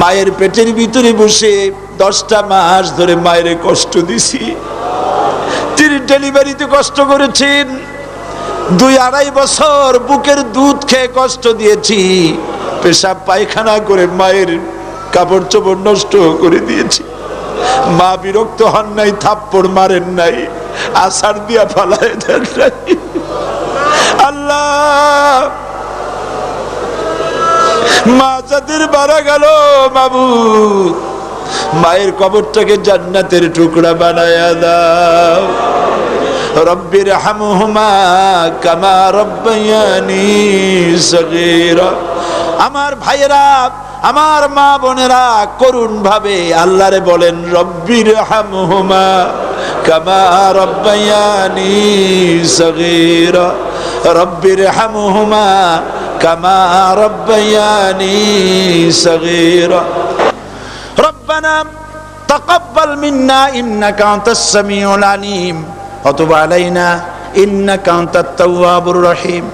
মায়ের পেটের ভিতরে বসে 10টা মাস ধরে মায়ের কষ্ট দিছি, তিনি ডেলিভারিতে কষ্ট করেছেন, 2-2.5 বছর বুকের দুধ খেয়ে কষ্ট দিয়েছি, পেশাব পায়খানা করে মায়ের কাপড় চোপড় নষ্ট করে দিয়েছি। মা বিরক্ত হন নাই, থাপ্পড় মারেন নাই, আছাড় দিয়া ফালায় দেন নাই। আল্লাহ মা যাদের মারা গেল মাবুদ মায়ের কবরটাকে জান্নাতের টুকরা বানায়া দাও রব্বির হামহুমা কামা রব্বায়ানি সগীরা। আমার ভাইয়েরা আমার মা বোনেরা করুণ ভাবে আল্লাহরে বলেন রব্বির হামহুমা কামা রব্বায়ানি সগীরা রব্বির হামহুমা কামা রব্বায়ানি সগীরা। রব্বানা তাকাব্বাল মিন্না ইন্নাকা আনতাস সামিউল আলিম ওয়া তুব আলাইনা ইন্নাকা আনতাত তাওয়াবুর রহিম।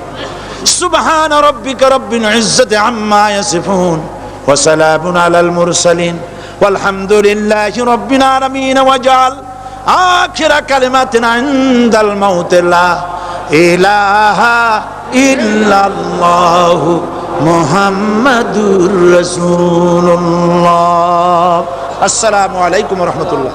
সুবহান রাব্বিকা রাব্বিল ইজ্জাতি আম্মা ইয়াসিফুন ওয়া সালামুন আলাল মুরসালিন ওয়ালহামদুলিল্লাহি রাব্বিল আলামিন। ওয়াজআল আখিরা কালিমাতিনা ইনদাল মাউত লা ইলাহা ইল্লাল্লাহু মুহাম্মাদুর রাসূলুল্লাহ। আসসালামু আলাইকুম ওয়া রাহমাতুল্লাহ।